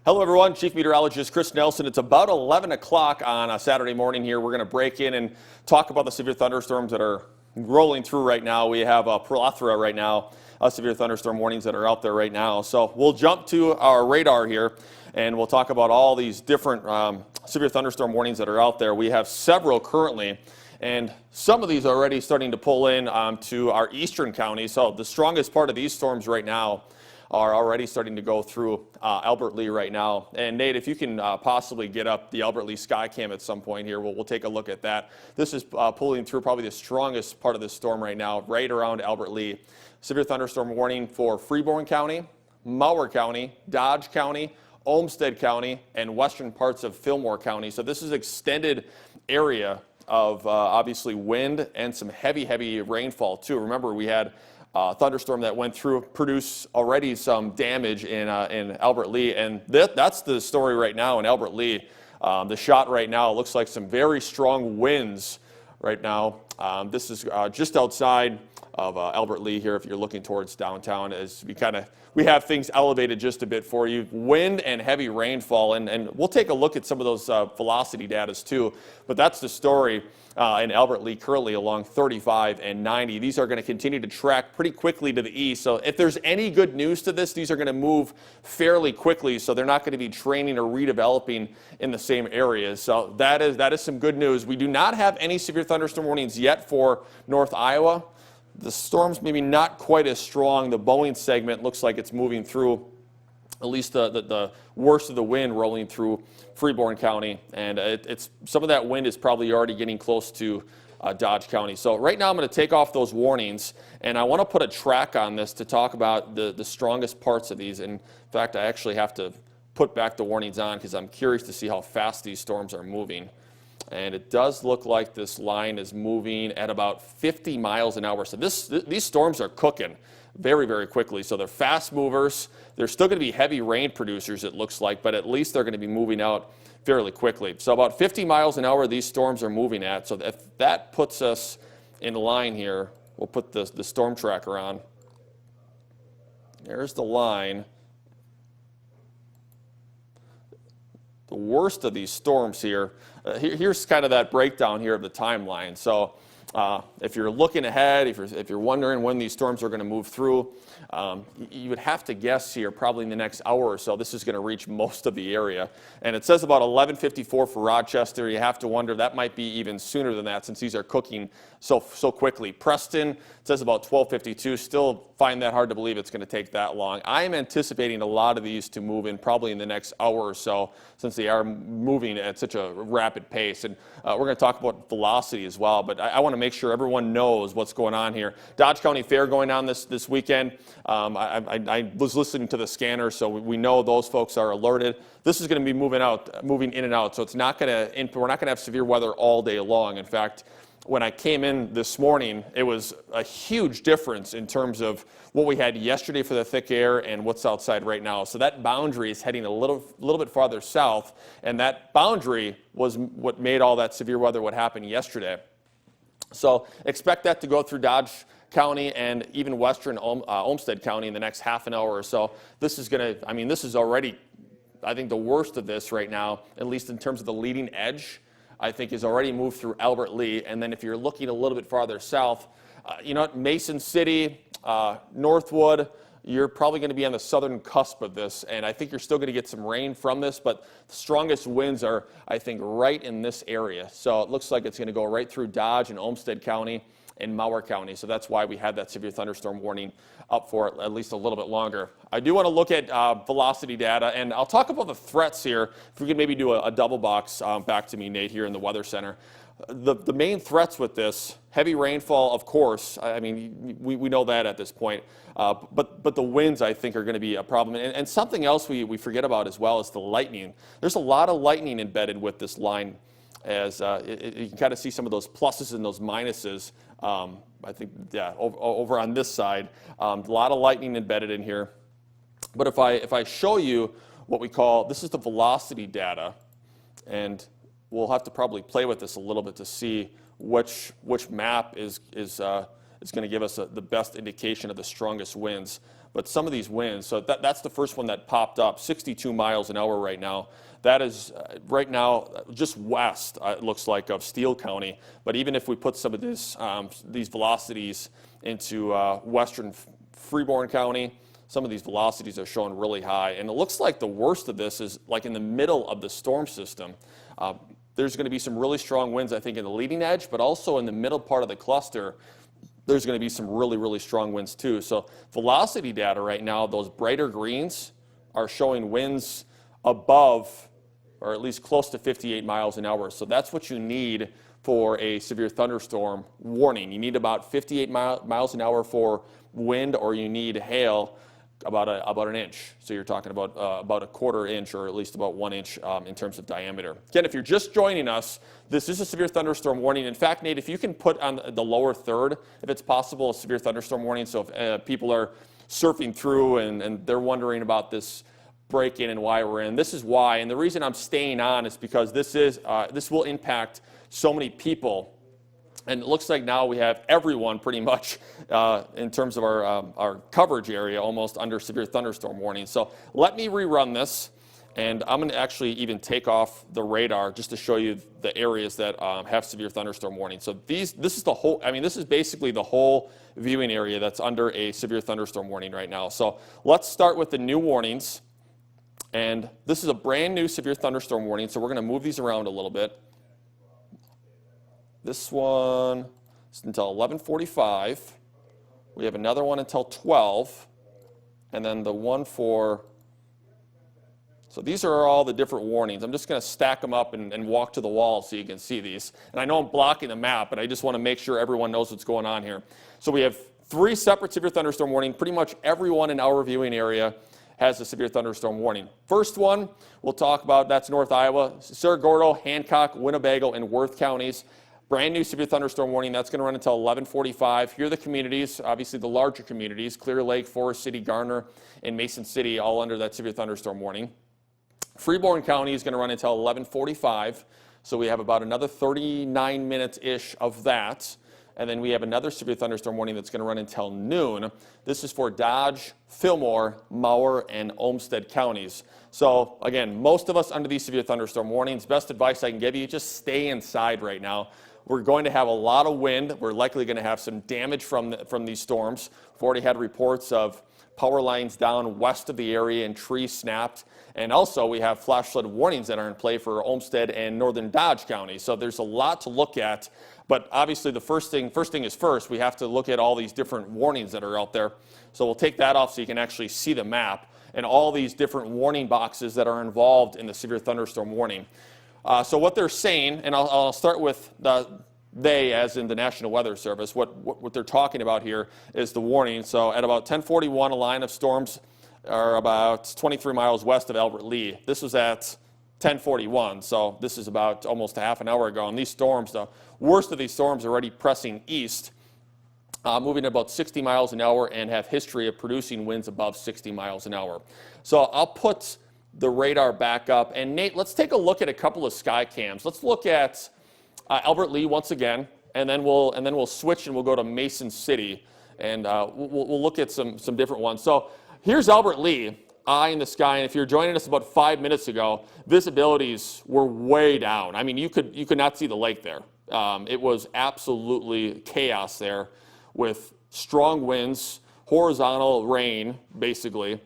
Hello everyone, Chief Meteorologist Chris Nelson. It's about 11 o'clock on a Saturday morning here. We're going to break in and talk about the severe thunderstorms that are rolling through right now. We have a plethora right now of severe thunderstorm warnings that are out there right now. So we'll jump to our radar here and we'll talk about all these different severe thunderstorm warnings that are out there. We have several currently, and some of these are already starting to pull in to our eastern counties. So the strongest part of these storms right now are already starting to go through Albert Lea right now. And Nate, if you can possibly get up the Albert Lea Skycam at some point here, we'll take a look at that. This is pulling through probably the strongest part of the storm right now, right around Albert Lea. Severe thunderstorm warning for Freeborn County, Mower County, Dodge County, Olmsted County, and western parts of Fillmore County. So this is extended area of obviously wind and some heavy rainfall too. Remember, we had thunderstorm that went through, produced already some damage in Albert Lea, and that's the story right now in Albert Lea. The shot right now looks like some very strong winds right now. This is just outside of Albert Lea here if you're looking towards downtown, as we have things elevated just a bit for you. Wind and heavy rainfall, and we'll take a look at some of those velocity data too, but that's the story in Albert Lea currently along 35 and 90. These are going to continue to track pretty quickly to the east. So if there's any good news to this, these are going to move fairly quickly. So they're not going to be training or redeveloping in the same areas. So that is some good news. We do not have any severe thunderstorm warnings yet for North Iowa. The storm's maybe not quite as strong. The Boeing segment looks like it's moving through, at least the worst of the wind rolling through Freeborn County, and it's some of that wind is probably already getting close to Dodge County. So right now I'm going to take off those warnings, and I want to put a track on this to talk about the strongest parts of these. In fact, I actually have to put back the warnings on because I'm curious to see how fast these storms are moving. And it does look like this line is moving at about 50 miles an hour. So these storms are cooking very quickly. So they're fast movers. They're still going to be heavy rain producers, it looks like, but at least they're going to be moving out fairly quickly. So about 50 miles an hour these storms are moving at. So if that puts us in line here, we'll put the storm tracker on. There's the line. The worst of these storms here, here's kind of that breakdown here of the timeline. So if you're looking ahead, if you're wondering when these storms are going to move through, you would have to guess here probably in the next hour or so this is going to reach most of the area. And it says about 11:54 for Rochester. You have to wonder that might be even sooner than that since these are cooking so quickly. Preston, it says about 12:52. Still find that hard to believe it's going to take that long. I am anticipating a lot of these to move in probably in the next hour or so since they are moving at such a rapid pace. And we're going to talk about velocity as well, but I want to make sure everyone knows what's going on here. Dodge County Fair going on this weekend. I was listening to the scanner, so we know those folks are alerted. This is going to be moving in and out, so we're not going to have severe weather all day long. In fact, when I came in this morning, it was a huge difference in terms of what we had yesterday for the thick air and what's outside right now. So that boundary is heading a little bit farther south, and that boundary was what made all that severe weather what happened yesterday. So expect that to go through Dodge County and even western Olmsted County in the next half an hour or so. This is this is already, I think, the worst of this right now, at least in terms of the leading edge. I think is already moved through Albert Lea, and then if you're looking a little bit farther south, Mason City, Northwood, you're probably going to be on the southern cusp of this, and I think you're still going to get some rain from this, but the strongest winds are, I think, right in this area. So it looks like it's going to go right through Dodge and Olmsted County and Mower County. So that's why we had that severe thunderstorm warning up for at least a little bit longer. I do want to look at velocity data, and I'll talk about the threats here. If we could maybe do a double box back to me, Nate, here in the Weather Center. The main threats with this, heavy rainfall, of course. I mean, we know that at this point. But the winds, I think, are going to be a problem. And something else we forget about as well is the lightning. There's a lot of lightning embedded with this line, as you can kind of see some of those pluses and those minuses. I think, yeah, over on this side, a lot of lightning embedded in here. But if I show you what we call, this is the velocity data, and we'll have to probably play with this a little bit to see which map is going to give us the best indication of the strongest winds. but some of these winds, so that's the first one that popped up, 62 miles an hour right now. That is right now just west, it looks like, of Steele County. But even if we put some of these velocities into western Freeborn County, some of these velocities are showing really high. And it looks like the worst of this is like in the middle of the storm system. There's going to be some really strong winds, I think, in the leading edge, but also in the middle part of the cluster, there's going to be some really, really strong winds too. So velocity data right now, those brighter greens are showing winds above, or at least close to 58 miles an hour. So that's what you need for a severe thunderstorm warning. You need about 58 miles an hour for wind, or you need hail about an inch. So you're talking about a quarter inch, or at least about 1 inch in terms of diameter. Again, if you're just joining us, this is a severe thunderstorm warning. In fact, Nate, if you can put on the lower third, if it's possible, a severe thunderstorm warning. So if people are surfing through and they're wondering about this break-in and why we're in, this is why. And the reason I'm staying on is because this will impact so many people. And it looks like now we have everyone pretty much in terms of our coverage area almost under severe thunderstorm warning. So let me rerun this, and I'm going to actually even take off the radar just to show you the areas that have severe thunderstorm warning. So this is the whole, this is basically the whole viewing area that's under a severe thunderstorm warning right now. So let's start with the new warnings. And this is a brand new severe thunderstorm warning, so we're going to move these around a little bit. This one is until 11:45. We have another one until 12. And then the one for, so these are all the different warnings. I'm just going to stack them up and walk to the wall so you can see these. And I know I'm blocking the map, but I just want to make sure everyone knows what's going on here. So we have 3 separate severe thunderstorm warnings. Pretty much everyone in our viewing area has a severe thunderstorm warning. First one we'll talk about, that's North Iowa, Cerro Gordo, Hancock, Winnebago, and Worth counties. Brand new severe thunderstorm warning. That's going to run until 11:45. Here are the communities, obviously the larger communities, Clear Lake, Forest City, Garner, and Mason City, all under that severe thunderstorm warning. Freeborn County is going to run until 11:45. So we have about another 39 minutes-ish of that. And then we have another severe thunderstorm warning that's going to run until noon. This is for Dodge, Fillmore, Mower, and Olmsted counties. So again, most of us under these severe thunderstorm warnings, best advice I can give you, just stay inside right now. We're going to have a lot of wind. We're likely going to have some damage from these storms. We've already had reports of power lines down west of the area and trees snapped. And also we have flash flood warnings that are in play for Olmsted and northern Dodge County. So there's a lot to look at. But obviously the first thing is first. We have to look at all these different warnings that are out there. So we'll take that off so you can actually see the map and all these different warning boxes that are involved in the severe thunderstorm warning. So what they're saying, and I'll start with they, as in the National Weather Service, what they're talking about here is the warning. So at about 10:41, a line of storms are about 23 miles west of Albert Lea. This was at 10:41, so this is about almost a half an hour ago. And these storms, the worst of these storms, are already pressing east, moving at about 60 miles an hour and have history of producing winds above 60 miles an hour. So I'll put the radar back up. And Nate, let's take a look at a couple of sky cams. Let's look at Albert Lea once again, and then we'll switch and we'll go to Mason City, and we'll look at some different ones. So here's Albert Lea, eye in the sky, and if you're joining us about 5 minutes ago, visibilities were way down. I mean, you could not see the lake there. It was absolutely chaos there with strong winds, horizontal rain, basically.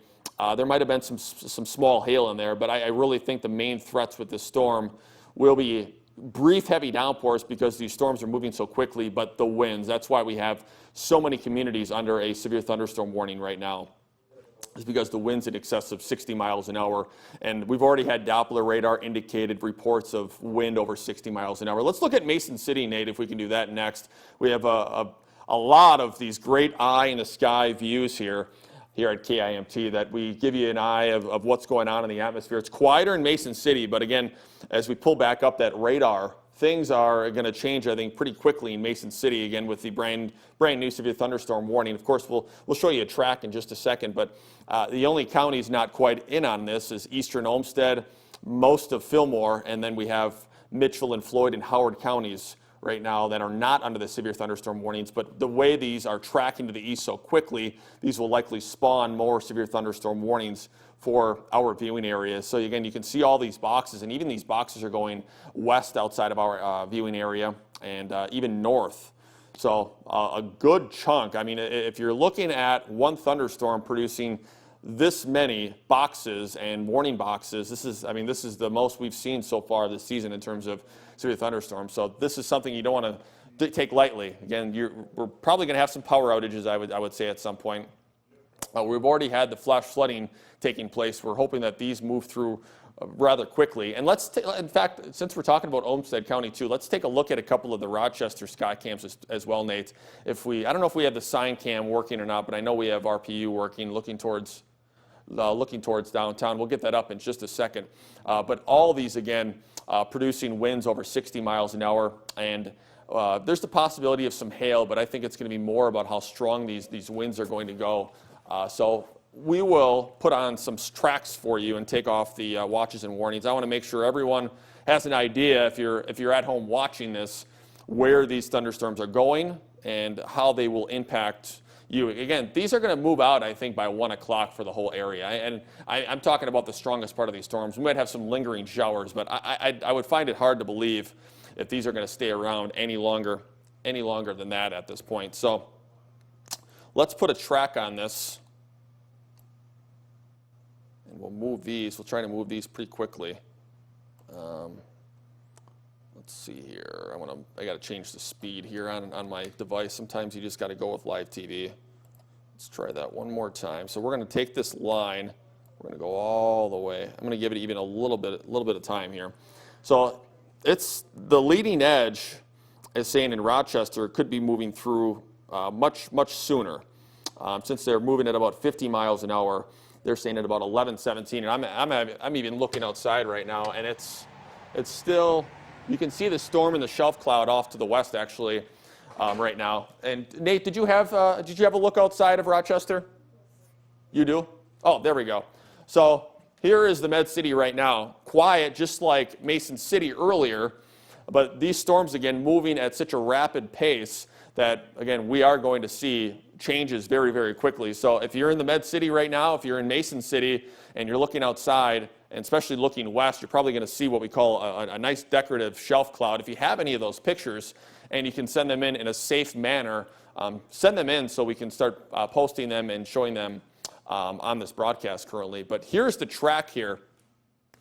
There might have been some small hail in there, but I really think the main threats with this storm will be brief heavy downpours because these storms are moving so quickly, but the winds. That's why we have so many communities under a severe thunderstorm warning right now. It's because the winds in excess of 60 miles an hour, and we've already had Doppler radar indicated reports of wind over 60 miles an hour. Let's look at Mason City, Nate, if we can do that next. We have a lot of these great eye in the sky views here at KIMT that we give you an eye of what's going on in the atmosphere. It's quieter in Mason City, but again, as we pull back up that radar, things are going to change, I think, pretty quickly in Mason City, again, with the brand new severe thunderstorm warning. Of course, we'll show you a track in just a second, but the only counties not quite in on this is eastern Olmsted, most of Fillmore, and then we have Mitchell and Floyd and Howard counties right now that are not under the severe thunderstorm warnings, but the way these are tracking to the east so quickly, these will likely spawn more severe thunderstorm warnings for our viewing areas. So again, you can see all these boxes, and even these boxes are going west outside of our viewing area and even north. So a good chunk. I mean, if you're looking at one thunderstorm producing this many boxes and warning boxes, this is the most we've seen so far this season in terms of severe thunderstorms. So this is something you don't want to take lightly. Again, we're probably going to have some power outages, I would say, at some point. We've already had the flash flooding taking place. We're hoping that these move through rather quickly. And in fact, since we're talking about Olmsted County too, let's take a look at a couple of the Rochester sky cams as well, Nate. I don't know if we have the sign cam working or not, but I know we have RPU working, looking towards downtown. We'll get that up in just a second. But all these, again, producing winds over 60 miles an hour. And there's the possibility of some hail, but I think it's going to be more about how strong these winds are going to go. So we will put on some tracks for you and take off the watches and warnings. I want to make sure everyone has an idea, if you're at home watching this, where these thunderstorms are going and how they will impact you. Again, these are going to move out, I think, by 1 o'clock for the whole area. And I'm talking about the strongest part of these storms. We might have some lingering showers, but I would find it hard to believe if these are going to stay around any longer than that at this point. So let's put a track on this. And we'll move these. We'll try to move these pretty quickly. Let's see here. I got to change the speed here on my device. Sometimes you just got to go with live TV. Let's try that one more time. So we're going to take this line. We're going to go all the way. I'm going to give it even a little bit of time here. So it's the leading edge is saying in Rochester could be moving through much sooner. Since they're moving at about 50 miles an hour, they're saying at about 11:17. And I'm even looking outside right now, and it's still. You can see the storm and the shelf cloud off to the west, actually, right now. And Nate, did you have a look outside of Rochester? You do? Oh, there we go. So here is the Med City right now, quiet, just like Mason City earlier. But these storms again moving at such a rapid pace that again we are going to see changes very, very quickly. So if you're in the Med City right now, if you're in Mason City and you're looking outside, and especially looking west, you're probably going to see what we call a nice decorative shelf cloud. If you have any of those pictures and you can send them in a safe manner, send them in so we can start posting them and showing them on this broadcast currently. But here's the track here.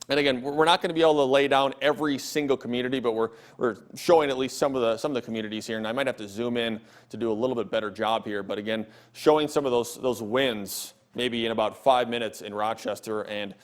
And again, we're not going to be able to lay down every single community, but we're showing at least some of the communities here. And I might have to zoom in to do a little bit better job here. But again, showing some of those winds maybe in about 5 minutes in Rochester. And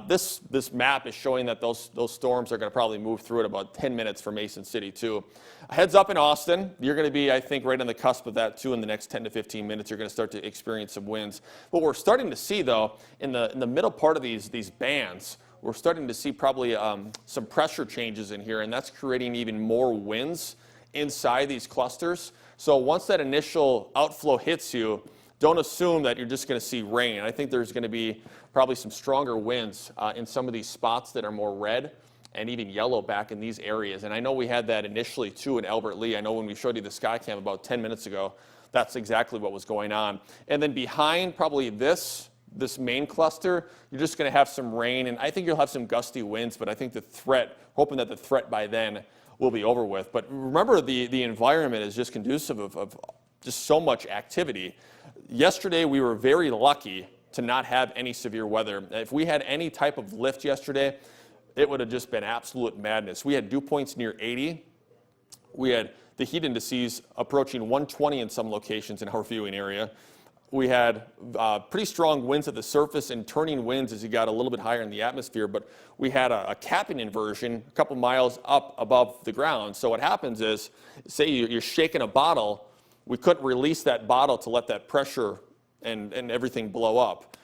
this map is showing that those storms are going to probably move through at about 10 minutes for Mason City too. Heads up in Austin, you're going to be, I think, right on the cusp of that too. In the next 10 to 15 minutes, you're going to start to experience some winds. What we're starting to see, though, in the middle part of these bands, we're starting to see probably some pressure changes in here, and that's creating even more winds inside these clusters. So once that initial outflow hits you, don't assume that you're just going to see rain. I think there's going to be probably some stronger winds in some of these spots that are more red and even yellow back in these areas. And I know we had that initially too in Albert Lea. I know when we showed you the Skycam about 10 minutes ago, that's exactly what was going on. And then behind probably this main cluster, you're just going to have some rain, and I think you'll have some gusty winds, but I think hoping that the threat by then will be over with. But remember, the environment is just conducive of just so much activity. Yesterday, we were very lucky to not have any severe weather. If we had any type of lift yesterday, it would have just been absolute madness. We had dew points near 80. We had the heat indices approaching 120 in some locations in our viewing area. We had pretty strong winds at the surface and turning winds as you got a little bit higher in the atmosphere, but we had a capping inversion a couple miles up above the ground. So what happens is, say you're shaking a bottle, we couldn't release that bottle to let that pressure and everything blow up.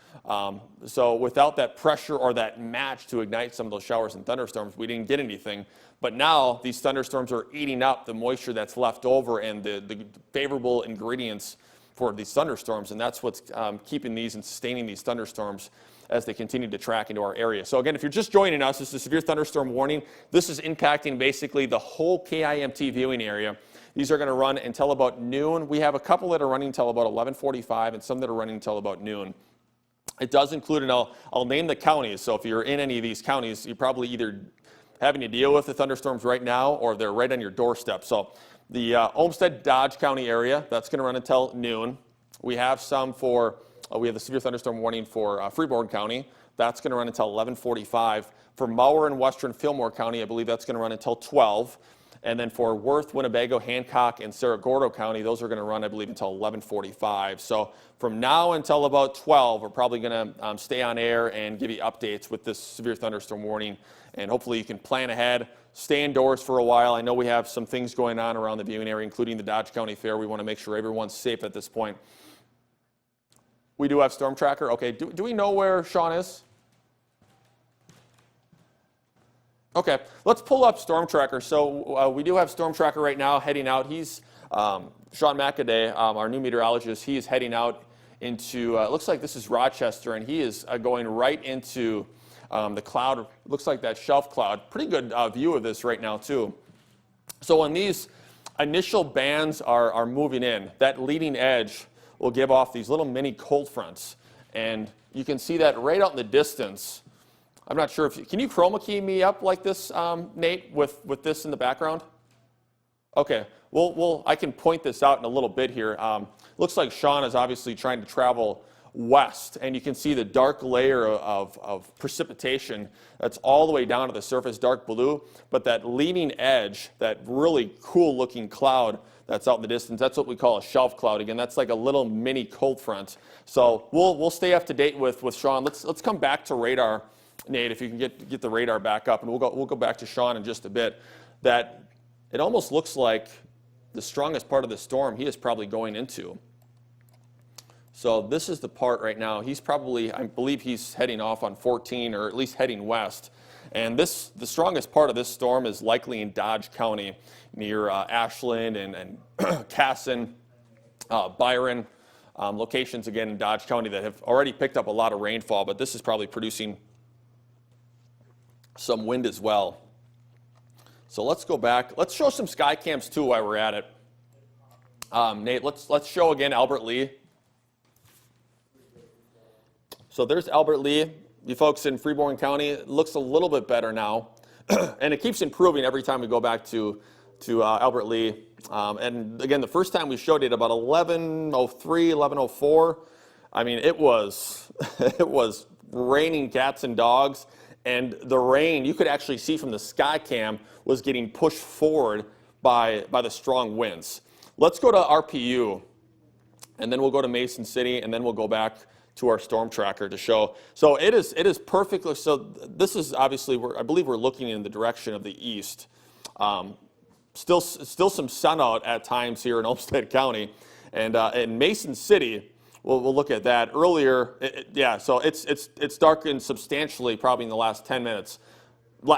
So without that pressure or that match to ignite some of those showers and thunderstorms, we didn't get anything. But now these thunderstorms are eating up the moisture that's left over and the favorable ingredients for these thunderstorms, and that's what's keeping these and sustaining these thunderstorms as they continue to track into our area. So again, if you're just joining us, this is a severe thunderstorm warning. This is impacting basically the whole KIMT viewing area. These are going to run until about noon. We have a couple that are running until about 11:45 and some that are running until about noon. It does include, and I'll name the counties, so if you're in any of these counties, you're probably either having to deal with the thunderstorms right now or they're right on your doorstep. So the Olmsted, Dodge County area, that's going to run until noon. We have some for, we have the severe thunderstorm warning for Freeborn County. That's going to run until 11:45. For Mower and Western Fillmore County, I believe that's going to run until 12. And then for Worth, Winnebago, Hancock, and Cerro Gordo County, those are going to run, I believe, until 11:45. So from now until about 12, we're probably going to stay on air and give you updates with this severe thunderstorm warning. And hopefully you can plan ahead, stay indoors for a while. I know we have some things going on around the viewing area, including the Dodge County Fair. We want to make sure everyone's safe at this point. We do have Storm Tracker. Okay, do we know where Sean is? Okay, let's pull up Storm Tracker. So we do have Storm Tracker right now heading out. He's, Sean McAday, our new meteorologist, he is heading out into, it looks like this is Rochester, and he is going right into the cloud. Looks like that shelf cloud. Pretty good view of this right now, too. So when these initial bands are moving in, that leading edge will give off these little mini cold fronts. And you can see that right out in the distance. I'm not sure if, can you chroma key me up like this, Nate, with this in the background? Okay, I can point this out in a little bit here. Looks like Sean is obviously trying to travel west, and you can see the dark layer of precipitation that's all the way down to the surface, dark blue, but that leading edge, that really cool looking cloud that's out in the distance, that's what we call a shelf cloud. Again, that's like a little mini cold front. So we'll stay up to date with Sean. Let's come back to radar. Nate, if you can get the radar back up, and we'll go back to Sean in just a bit. That it almost looks like the strongest part of the storm he is probably going into. So this is the part right now. He's probably, I believe he's heading off on 14, or at least heading west. And the strongest part of this storm is likely in Dodge County, near Ashland and Casson, Byron, locations again in Dodge County that have already picked up a lot of rainfall, but this is probably producing some wind as well. So let's go back. Let's show some sky cams too while we're at it. Nate, let's show again Albert Lea. So there's Albert Lea. You folks in Freeborn County, it looks a little bit better now. And it keeps improving every time we go back to Albert Lea. And again, the first time we showed it about 11:03, 11:04. I mean, it was raining cats and dogs. And the rain, you could actually see from the sky cam, was getting pushed forward by the strong winds. Let's go to RPU, and then we'll go to Mason City, and then we'll go back to our storm tracker to show. So it is perfectly, so this is obviously, I believe we're looking in the direction of the east. Still some sun out at times here in Olmsted County. And in Mason City, we'll look at that earlier. So it's darkened substantially probably in the last 10 minutes.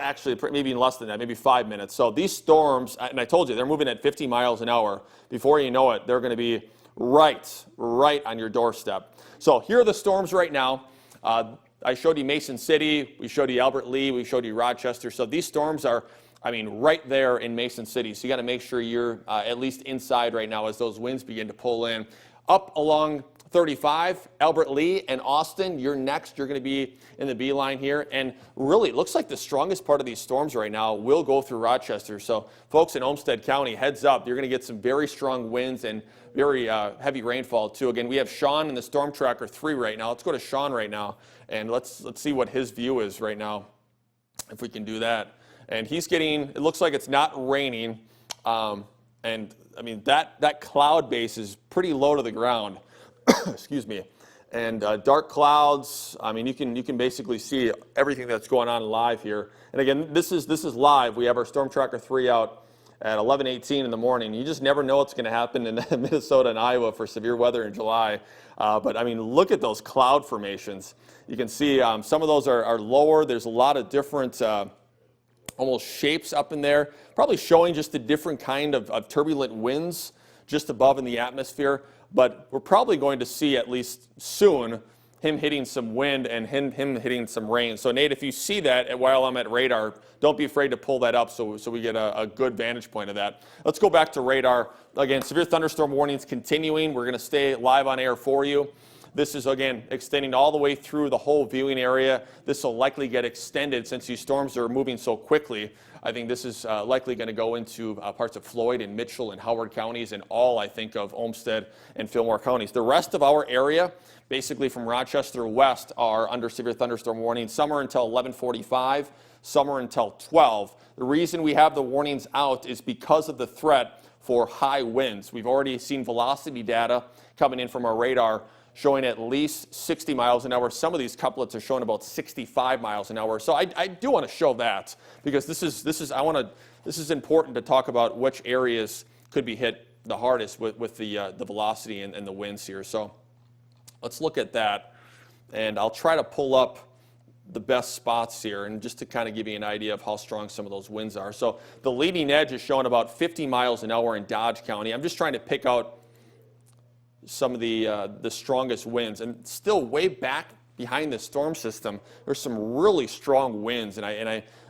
Actually, maybe less than that, maybe 5 minutes. So these storms, and I told you, they're moving at 50 miles an hour. Before you know it, they're going to be right on your doorstep. So here are the storms right now. I showed you Mason City, we showed you Albert Lea, we showed you Rochester. So these storms are, right there in Mason City. So you got to make sure you're at least inside right now as those winds begin to pull in. Up along 35, Albert Lea and Austin, you're next. You're going to be in the beeline here. And really, it looks like the strongest part of these storms right now will go through Rochester. So folks in Olmsted County, heads up. You're going to get some very strong winds and very heavy rainfall, too. Again, we have Sean in the Storm Tracker 3 right now. Let's go to Sean right now, and let's see what his view is right now, if we can do that. And he's getting, it looks like it's not raining. That cloud base is pretty low to the ground. Excuse me. And dark clouds, you can basically see everything that's going on live here. And again, this is live. We have our Storm Tracker 3 out at 11:18 in the morning. You just never know what's going to happen in Minnesota and Iowa for severe weather in July. But look at those cloud formations. You can see some of those are lower. There's a lot of different almost shapes up in there, probably showing just a different kind of turbulent winds just above in the atmosphere. but we're probably going to see at least soon him hitting some wind and him hitting some rain. So Nate, if you see that while I'm at radar, don't be afraid to pull that up so we get a good vantage point of that. Let's go back to radar. Again, severe thunderstorm warnings continuing. We're going to stay live on air for you. This is, again, extending all the way through the whole viewing area. This will likely get extended since these storms are moving so quickly. I think this is likely going to go into parts of Floyd and Mitchell and Howard counties and all, I think, of Olmsted and Fillmore counties. The rest of our area, basically from Rochester west, are under severe thunderstorm warning. Some are until 11:45, some are until 12. The reason we have the warnings out is because of the threat for high winds. We've already seen velocity data coming in from our radar showing at least 60 miles an hour. Some of these couplets are showing about 65 miles an hour. So I do want to show that because this is important to talk about which areas could be hit the hardest with the velocity and the winds here. So let's look at that, and I'll try to pull up the best spots here, and just to kind of give you an idea of how strong some of those winds are. So the leading edge is showing about 50 miles an hour in Dodge County. I'm just trying to pick out some of the strongest winds, and still way back behind the storm system, there's some really strong winds, and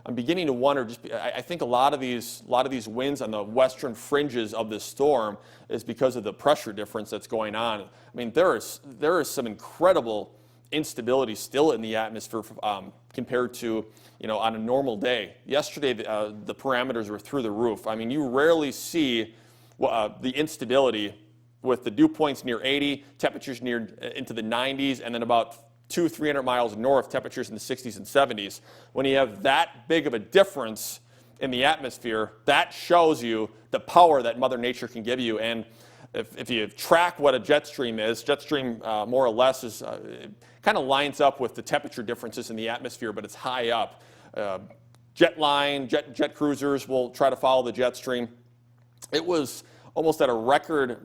I'm beginning to wonder. I think a lot of these winds on the western fringes of this storm is because of the pressure difference that's going on. I mean, there is some incredible instability still in the atmosphere compared to on a normal day. Yesterday, the parameters were through the roof. I mean, you rarely see the instability with the dew points near 80, temperatures near into the 90s, and then about 200-300 miles north, temperatures in the 60s and 70s. When you have that big of a difference in the atmosphere, that shows you the power that Mother Nature can give you. And if you track what a jet stream is, jet stream more or less is kind of lines up with the temperature differences in the atmosphere, but it's high up. Jet cruisers will try to follow the jet stream. It was almost at a record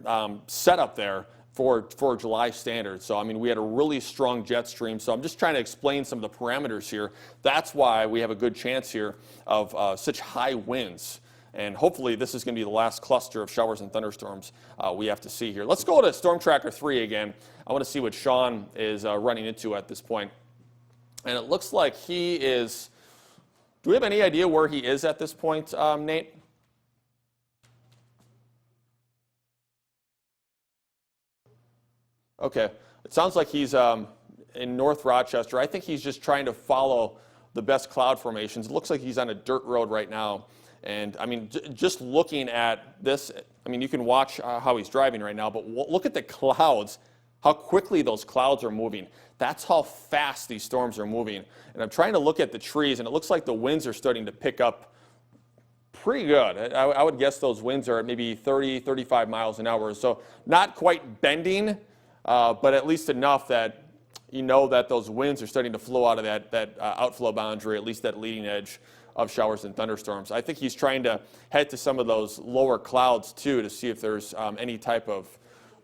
setup there for July standards. So, I mean, we had a really strong jet stream. So I'm just trying to explain some of the parameters here. That's why we have a good chance here of such high winds. And hopefully this is going to be the last cluster of showers and thunderstorms we have to see here. Let's go to Storm Tracker 3 again. I want to see what Sean is running into at this point. And it looks like he is, do we have any idea where he is at this point, Nate? Okay, it sounds like he's in North Rochester. I think he's just trying to follow the best cloud formations. It looks like he's on a dirt road right now. And I mean, just looking at this, I mean, you can watch how he's driving right now, but look at the clouds, how quickly those clouds are moving. That's how fast these storms are moving. And I'm trying to look at the trees, and it looks like the winds are starting to pick up pretty good. I would guess those winds are at maybe 30, 35 miles an hour. So not quite bending, but at least enough that you know that those winds are starting to flow out of that outflow boundary, at least that leading edge of showers and thunderstorms. I think he's trying to head to some of those lower clouds too to see if there's any type of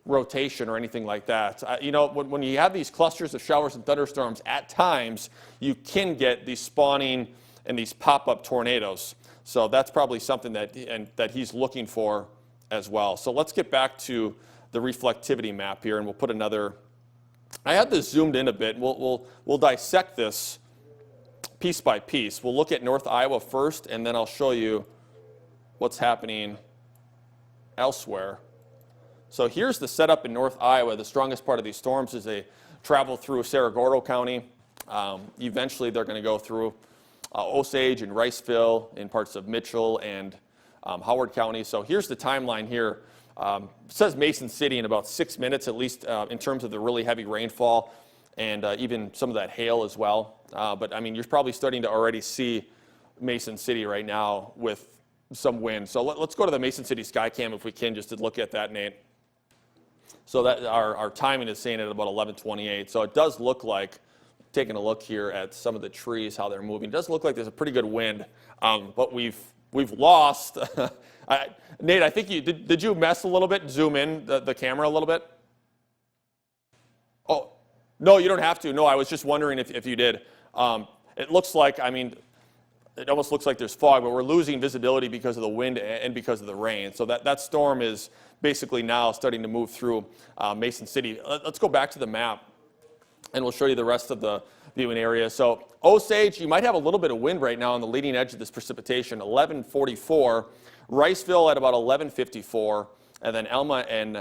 rotation or anything like that. When you have these clusters of showers and thunderstorms, at times you can get these spawning and these pop-up tornadoes. So that's probably something that he's looking for as well. So let's get back to the reflectivity map here, and we'll put another. I have this zoomed in a bit. We'll dissect this piece by piece. We'll look at North Iowa first, and then I'll show you what's happening elsewhere. So here's the setup in North Iowa. The strongest part of these storms is they travel through Cerro Gordo County. Eventually, they're going to go through Osage and Riceville in parts of Mitchell and Howard County. So here's the timeline here. It says Mason City in about 6 minutes, at least in terms of the really heavy rainfall and even some of that hail as well. But I mean, you're probably starting to already see Mason City right now with some wind. So let's go to the Mason City Skycam if we can, just to look at that, Nate. So that our timing is saying at about 11:28. So it does look like, taking a look here at some of the trees, how they're moving, it does look like there's a pretty good wind. But we've lost. Nate, I think did you mess a little bit, zoom in the camera a little bit? Oh, no, you don't have to. No, I was just wondering if you did. It looks like, I mean, it almost looks like there's fog, but we're losing visibility because of the wind and because of the rain. So that storm is basically now starting to move through Mason City. Let's go back to the map, and we'll show you the rest of the viewing area. So Osage, you might have a little bit of wind right now on the leading edge of this precipitation, 1144. Riceville at about 1154, and then Elma and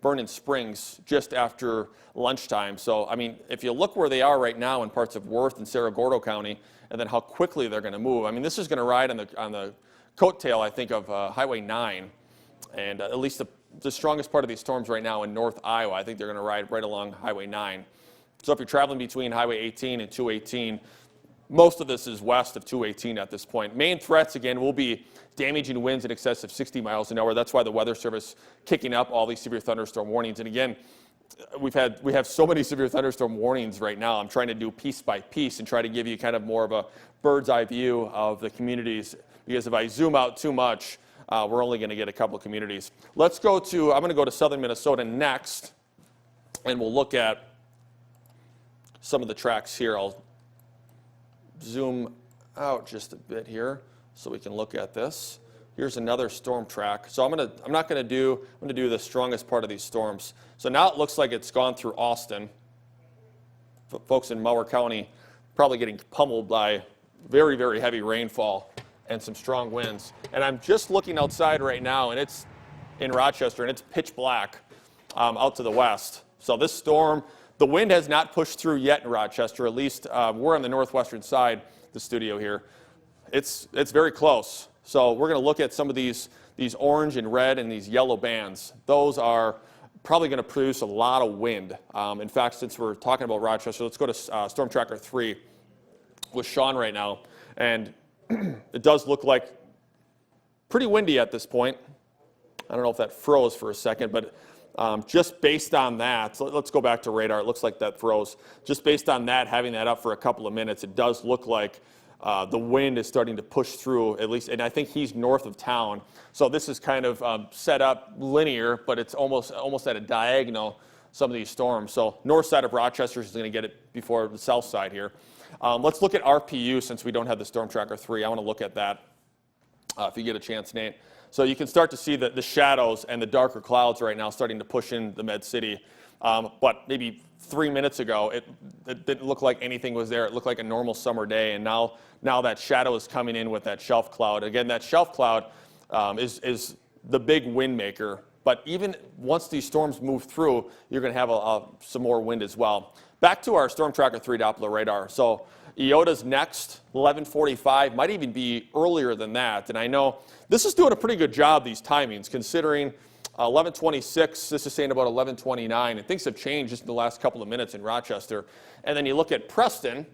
Vernon Springs just after lunchtime. So, I mean, if you look where they are right now in parts of Worth and Cerro Gordo County, and then how quickly they're going to move. I mean, this is going to ride on the coattail, I think, of Highway 9, and at least the strongest part of these storms right now in North Iowa. I think they're going to ride right along Highway 9. So if you're traveling between Highway 18 and 218, most of this is west of 218 at this point. Main threats, again, will be damaging winds in excess of 60 miles an hour. That's why the Weather Service kicking up all these severe thunderstorm warnings. And again, we have so many severe thunderstorm warnings right now. I'm trying to do piece by piece and try to give you kind of more of a bird's eye view of the communities, because if I zoom out too much, we're only going to get a couple of communities. I'm going to go to southern Minnesota next, and we'll look at some of the tracks here. I'll zoom out just a bit here so we can look at this. Here's another storm track. So I'm going to do the strongest part of these storms. So now it looks like it's gone through Austin. Folks in Mower County probably getting pummeled by very, very heavy rainfall and some strong winds. And I'm just looking outside right now, and it's in Rochester, and it's pitch black out to the west. So this storm, the wind has not pushed through yet in Rochester. At least we're on the northwestern side of the studio here. It's very close. So we're going to look at some of these orange and red and these yellow bands. Those are probably going to produce a lot of wind. In fact, since we're talking about Rochester, let's go to Storm Tracker 3 with Sean right now. And it does look like pretty windy at this point. I don't know if that froze for a second, but just based on that, so let's go back to radar. It looks like that froze. Just based on that, having that up for a couple of minutes, it does look like the wind is starting to push through, at least, and I think he's north of town. So this is kind of set up linear, but it's almost at a diagonal, some of these storms. So north side of Rochester is going to get it before the south side here. Let's look at RPU since we don't have the Storm Tracker 3. I want to look at that if you get a chance, Nate. So you can start to see the shadows and the darker clouds right now starting to push in the Med City. But maybe 3 minutes ago, it didn't look like anything was there. It looked like a normal summer day, and now that shadow is coming in with that shelf cloud. Again, that shelf cloud is the big wind maker. But even once these storms move through, you're going to have some more wind as well. Back to our Storm Tracker 3 Doppler radar. So Iota's next, 11:45, might even be earlier than that. And I know this is doing a pretty good job, these timings, considering 11:26, this is saying about 11:29, and things have changed just in the last couple of minutes in Rochester. And then you look at Preston.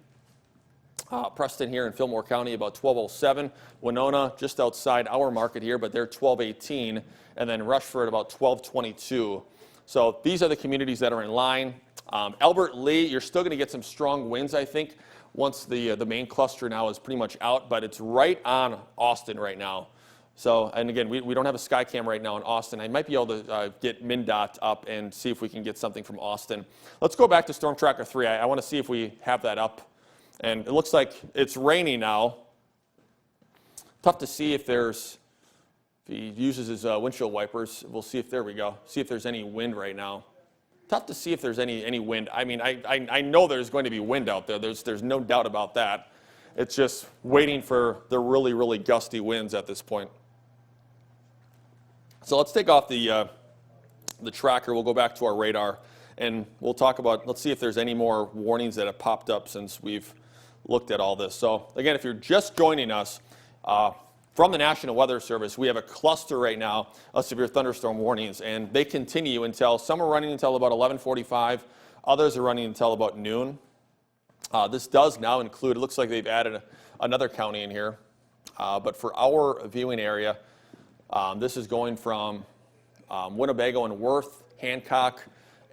Preston here in Fillmore County, about 12:07. Winona, just outside our market here, but they're 12:18. And then Rushford, about 12:22. So these are the communities that are in line. Albert Lee, you're still going to get some strong winds, I think, once the main cluster now is pretty much out, but it's right on Austin right now. So, and again, we don't have a Skycam right now in Austin. I might be able to get MnDOT up and see if we can get something from Austin. Let's go back to Storm Tracker 3. I want to see if we have that up. And it looks like it's raining now. Tough to see if he uses his windshield wipers. We'll see if, there we go, see if there's any wind right now. Tough to see if there's any wind. I mean, I know there's going to be wind out there. There's no doubt about that. It's just waiting for the really, really gusty winds at this point. So let's take off the tracker. We'll go back to our radar, and we'll talk about, let's see if there's any more warnings that have popped up since we've looked at all this. So again, if you're just joining us, from the National Weather Service, we have a cluster right now of severe thunderstorm warnings, and they continue until, some are running until about 11:45, others are running until about noon. This does now include, it looks like they've added another county in here, but for our viewing area, this is going from Winnebago and Worth, Hancock,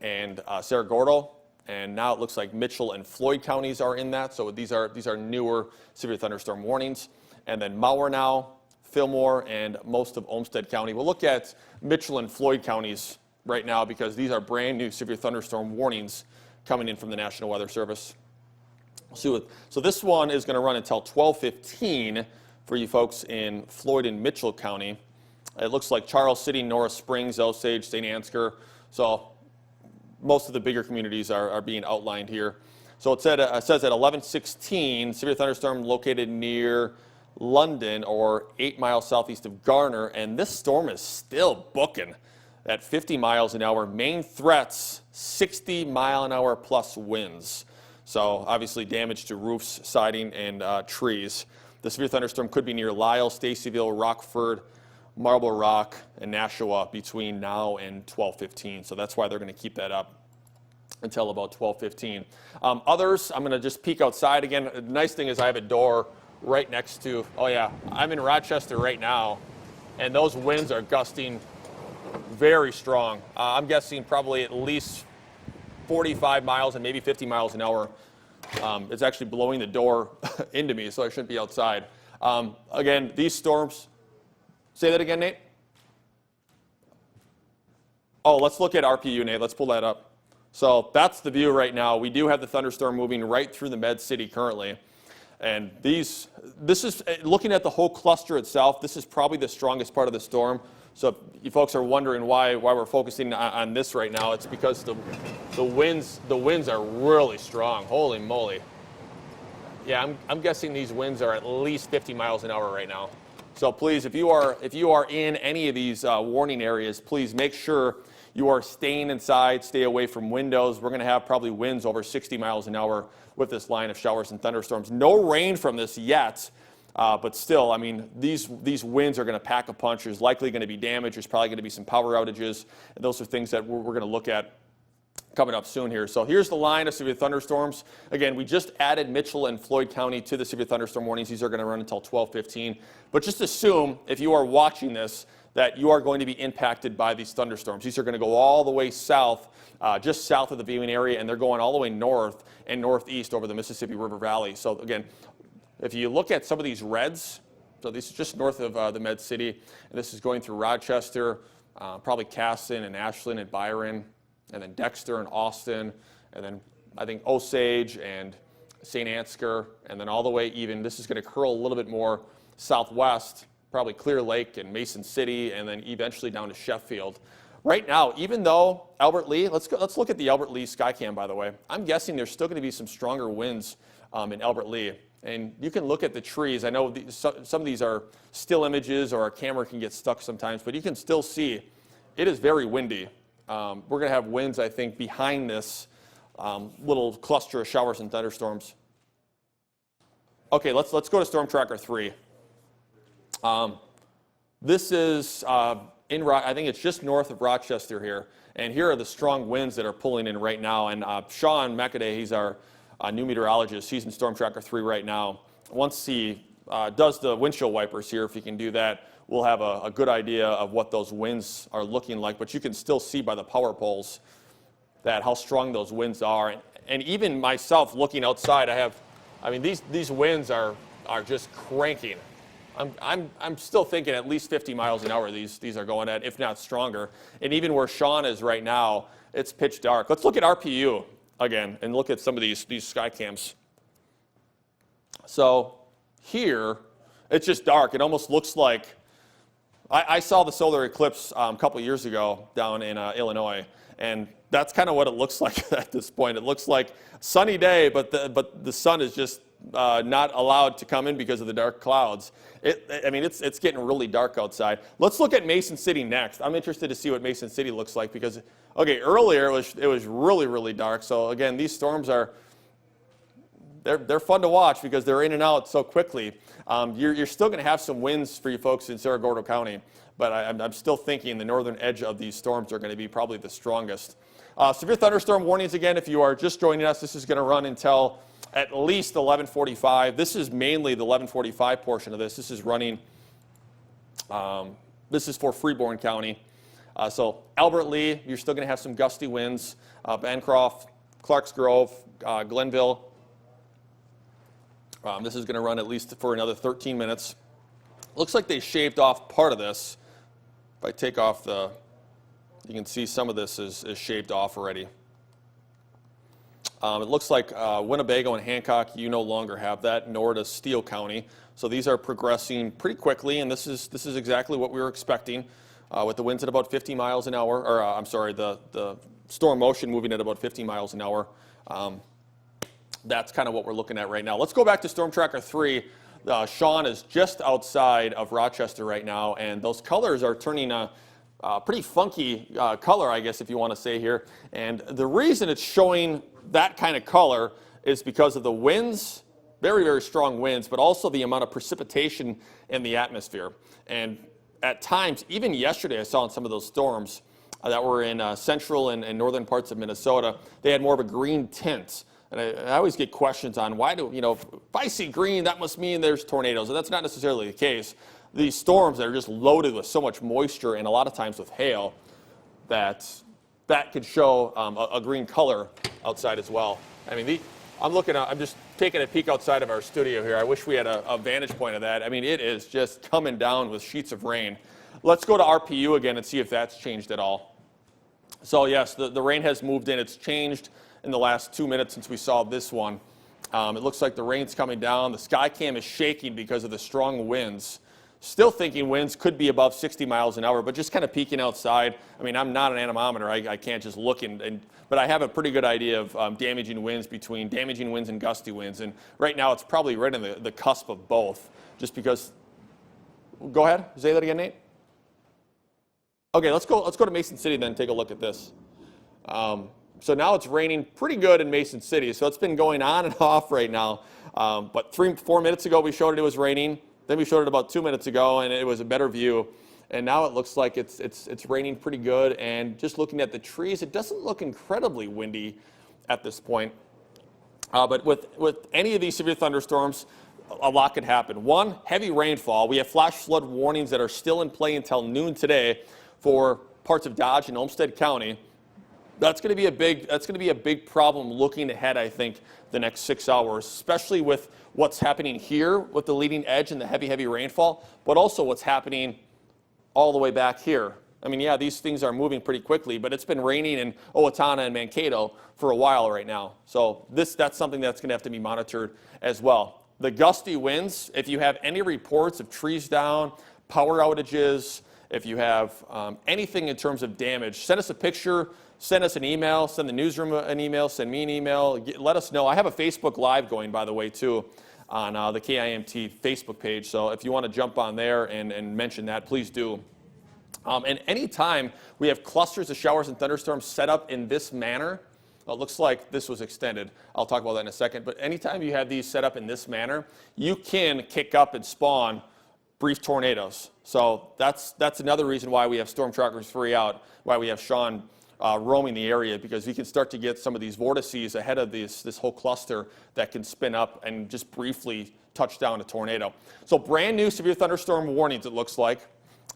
and Cerro Gordo, and now it looks like Mitchell and Floyd counties are in that, so these are newer severe thunderstorm warnings. And then Mower now, Fillmore, and most of Olmsted County. We'll look at Mitchell and Floyd counties right now because these are brand new severe thunderstorm warnings coming in from the National Weather Service. So this one is going to run until 12:15 for you folks in Floyd and Mitchell County. It looks like Charles City, Norris Springs, Osage, St. Ansgar. So most of the bigger communities are being outlined here. So it says at 11:16, severe thunderstorm located near London or 8 miles southeast of Garner, and this storm is still booking at 50 miles an hour. Main threats, 60-mile-an-hour plus winds. So obviously damage to roofs, siding, and trees. The severe thunderstorm could be near Lisle, Stacyville, Rockford, Marble Rock, and Nashua between now and 12:15. So that's why they're going to keep that up until about 12:15. Others, I'm going to just peek outside again. The nice thing is I have a door right next to, oh yeah, I'm in Rochester right now, and those winds are gusting very strong. I'm guessing probably at least 45 miles and maybe 50 miles an hour. It's actually blowing the door into me, so I shouldn't be outside. Again, these storms, say that again, Nate? Oh, let's look at RPU, Nate. Let's pull that up. So that's the view right now. We do have the thunderstorm moving right through the Med City currently. And this is, looking at the whole cluster itself, this is probably the strongest part of the storm. So if you folks are wondering why we're focusing on this right now, it's because the winds are really strong. Holy moly. Yeah, I'm guessing these winds are at least 50 miles an hour right now. So please, if you are in any of these warning areas, please make sure you are staying inside, stay away from windows. We're going to have probably winds over 60 miles an hour with this line of showers and thunderstorms. No rain from this yet, but still, I mean, these winds are going to pack a punch. There's likely going to be damage. There's probably going to be some power outages. And those are things that we're going to look at coming up soon here. So here's the line of severe thunderstorms. Again, we just added Mitchell and Floyd County to the severe thunderstorm warnings. These are going to run until 12:15. But just assume, if you are watching this, that you are going to be impacted by these thunderstorms. These are going to go all the way south, just south of the viewing area, and they're going all the way north and northeast over the Mississippi River Valley. So again, if you look at some of these reds, so this is just north of the Med City, and this is going through Rochester, probably Casson and Ashland and Byron, and then Dexter and Austin, and then I think Osage and St. Ansgar, and then all the way even, this is going to curl a little bit more southwest, probably Clear Lake and Mason City, and then eventually down to Sheffield. Right now, even though Albert Lea, let's look at the Albert Lea Skycam, by the way. I'm guessing there's still going to be some stronger winds in Albert Lea. And you can look at the trees. I know some of these are still images, or our camera can get stuck sometimes, but you can still see it is very windy. We're going to have winds, I think, behind this little cluster of showers and thunderstorms. Okay, let's go to Storm Tracker 3. This is I think it's just north of Rochester here, and here are the strong winds that are pulling in right now. And Sean McAday, he's our new meteorologist. He's in Storm Tracker 3 right now. Once he does the windshield wipers here, if he can do that, we'll have a good idea of what those winds are looking like. But you can still see by the power poles that how strong those winds are. And even myself looking outside, these winds are just cranking. I'm still thinking at least 50 miles an hour these are going at, if not stronger. And even where Sean is right now, it's pitch dark. Let's look at RPU again and look at some of these sky cams. So here, it's just dark. It almost looks like, I saw the solar eclipse a couple years ago down in Illinois, and that's kind of what it looks like at this point. It looks like sunny day, but the sun is just not allowed to come in because of the dark clouds. It's getting really dark outside. Let's look at Mason City next. I'm interested to see what Mason City looks like because, okay, earlier it was really, really dark. So again, these storms they're fun to watch because they're in and out so quickly. You're still going to have some winds for you folks in Cerro Gordo County, but I'm still thinking the northern edge of these storms are going to be probably the strongest. Severe thunderstorm warnings again. If you are just joining us, this is going to run until at least 11:45. This is mainly the 11:45 portion of this. This is running. This is for Freeborn County. So Albert Lea, you're still going to have some gusty winds. Bancroft, Clarks Grove, Glenville. This is going to run at least for another 13 minutes. Looks like they shaved off part of this. If I take off you can see some of this is shaved off already. It looks like Winnebago and Hancock, you no longer have that, nor does Steele County. So these are progressing pretty quickly, and this is exactly what we were expecting, with the winds at about 50 miles an hour, or I'm sorry, the storm motion moving at about 50 miles an hour. That's kind of what we're looking at right now. Let's go back to Storm Tracker 3. Sean is just outside of Rochester right now, and those colors are turning a pretty funky color, I guess, if you want to say here. And the reason it's showing that kind of color is because of the winds, very, very strong winds, but also the amount of precipitation in the atmosphere. And at times, even yesterday, I saw in some of those storms that were in central and northern parts of Minnesota, they had more of a green tint. And I always get questions on why do, if I see green, that must mean there's tornadoes. And that's not necessarily the case. These storms that are just loaded with so much moisture and a lot of times with hail that could show a green color outside as well. I mean, I'm just taking a peek outside of our studio here. I wish we had a vantage point of that. I mean, it is just coming down with sheets of rain. Let's go to RPU again and see if that's changed at all. So yes, the rain has moved in. It's changed in the last 2 minutes since we saw this one. It looks like the rain's coming down. The Skycam is shaking because of the strong winds. Still thinking winds could be above 60 miles an hour, but just kind of peeking outside. I mean, I'm not an anemometer. I can't just look, but I have a pretty good idea of damaging winds and gusty winds. And right now it's probably right on the cusp of both, just because. Go ahead. Say that again, Nate. Okay, let's go to Mason City then and take a look at this. So now it's raining pretty good in Mason City. So it's been going on and off right now. But 3-4 minutes ago we showed it was raining. Then we showed it about 2 minutes ago, and it was a better view. And now it looks like it's raining pretty good. And just looking at the trees, it doesn't look incredibly windy at this point. But with any of these severe thunderstorms, a lot could happen. One, heavy rainfall. We have flash flood warnings that are still in play until noon today for parts of Dodge and Olmsted County. That's going to be a big problem looking ahead, I think, the next 6 hours, especially with what's happening here with the leading edge and the heavy rainfall, but also what's happening all the way back here. I mean, yeah, these things are moving pretty quickly, but it's been raining in Owatonna and Mankato for a while right now. So that's something that's going to have to be monitored as well. The gusty winds, if you have any reports of trees down, power outages, if you have anything in terms of damage, send us a picture. Send us an email, send the newsroom an email, send me an email. Let us know. I have a Facebook Live going, by the way, too, on the KIMT Facebook page. So if you want to jump on there and mention that, please do. And anytime we have clusters of showers and thunderstorms set up in this manner, it looks like this was extended. I'll talk about that in a second. But anytime you have these set up in this manner, you can kick up and spawn brief tornadoes. So that's another reason why we have Storm Tracker 3 out, why we have Sean roaming the area, because we can start to get some of these vortices ahead of this whole cluster that can spin up and just briefly touch down a tornado. So brand new severe thunderstorm warnings, it looks like.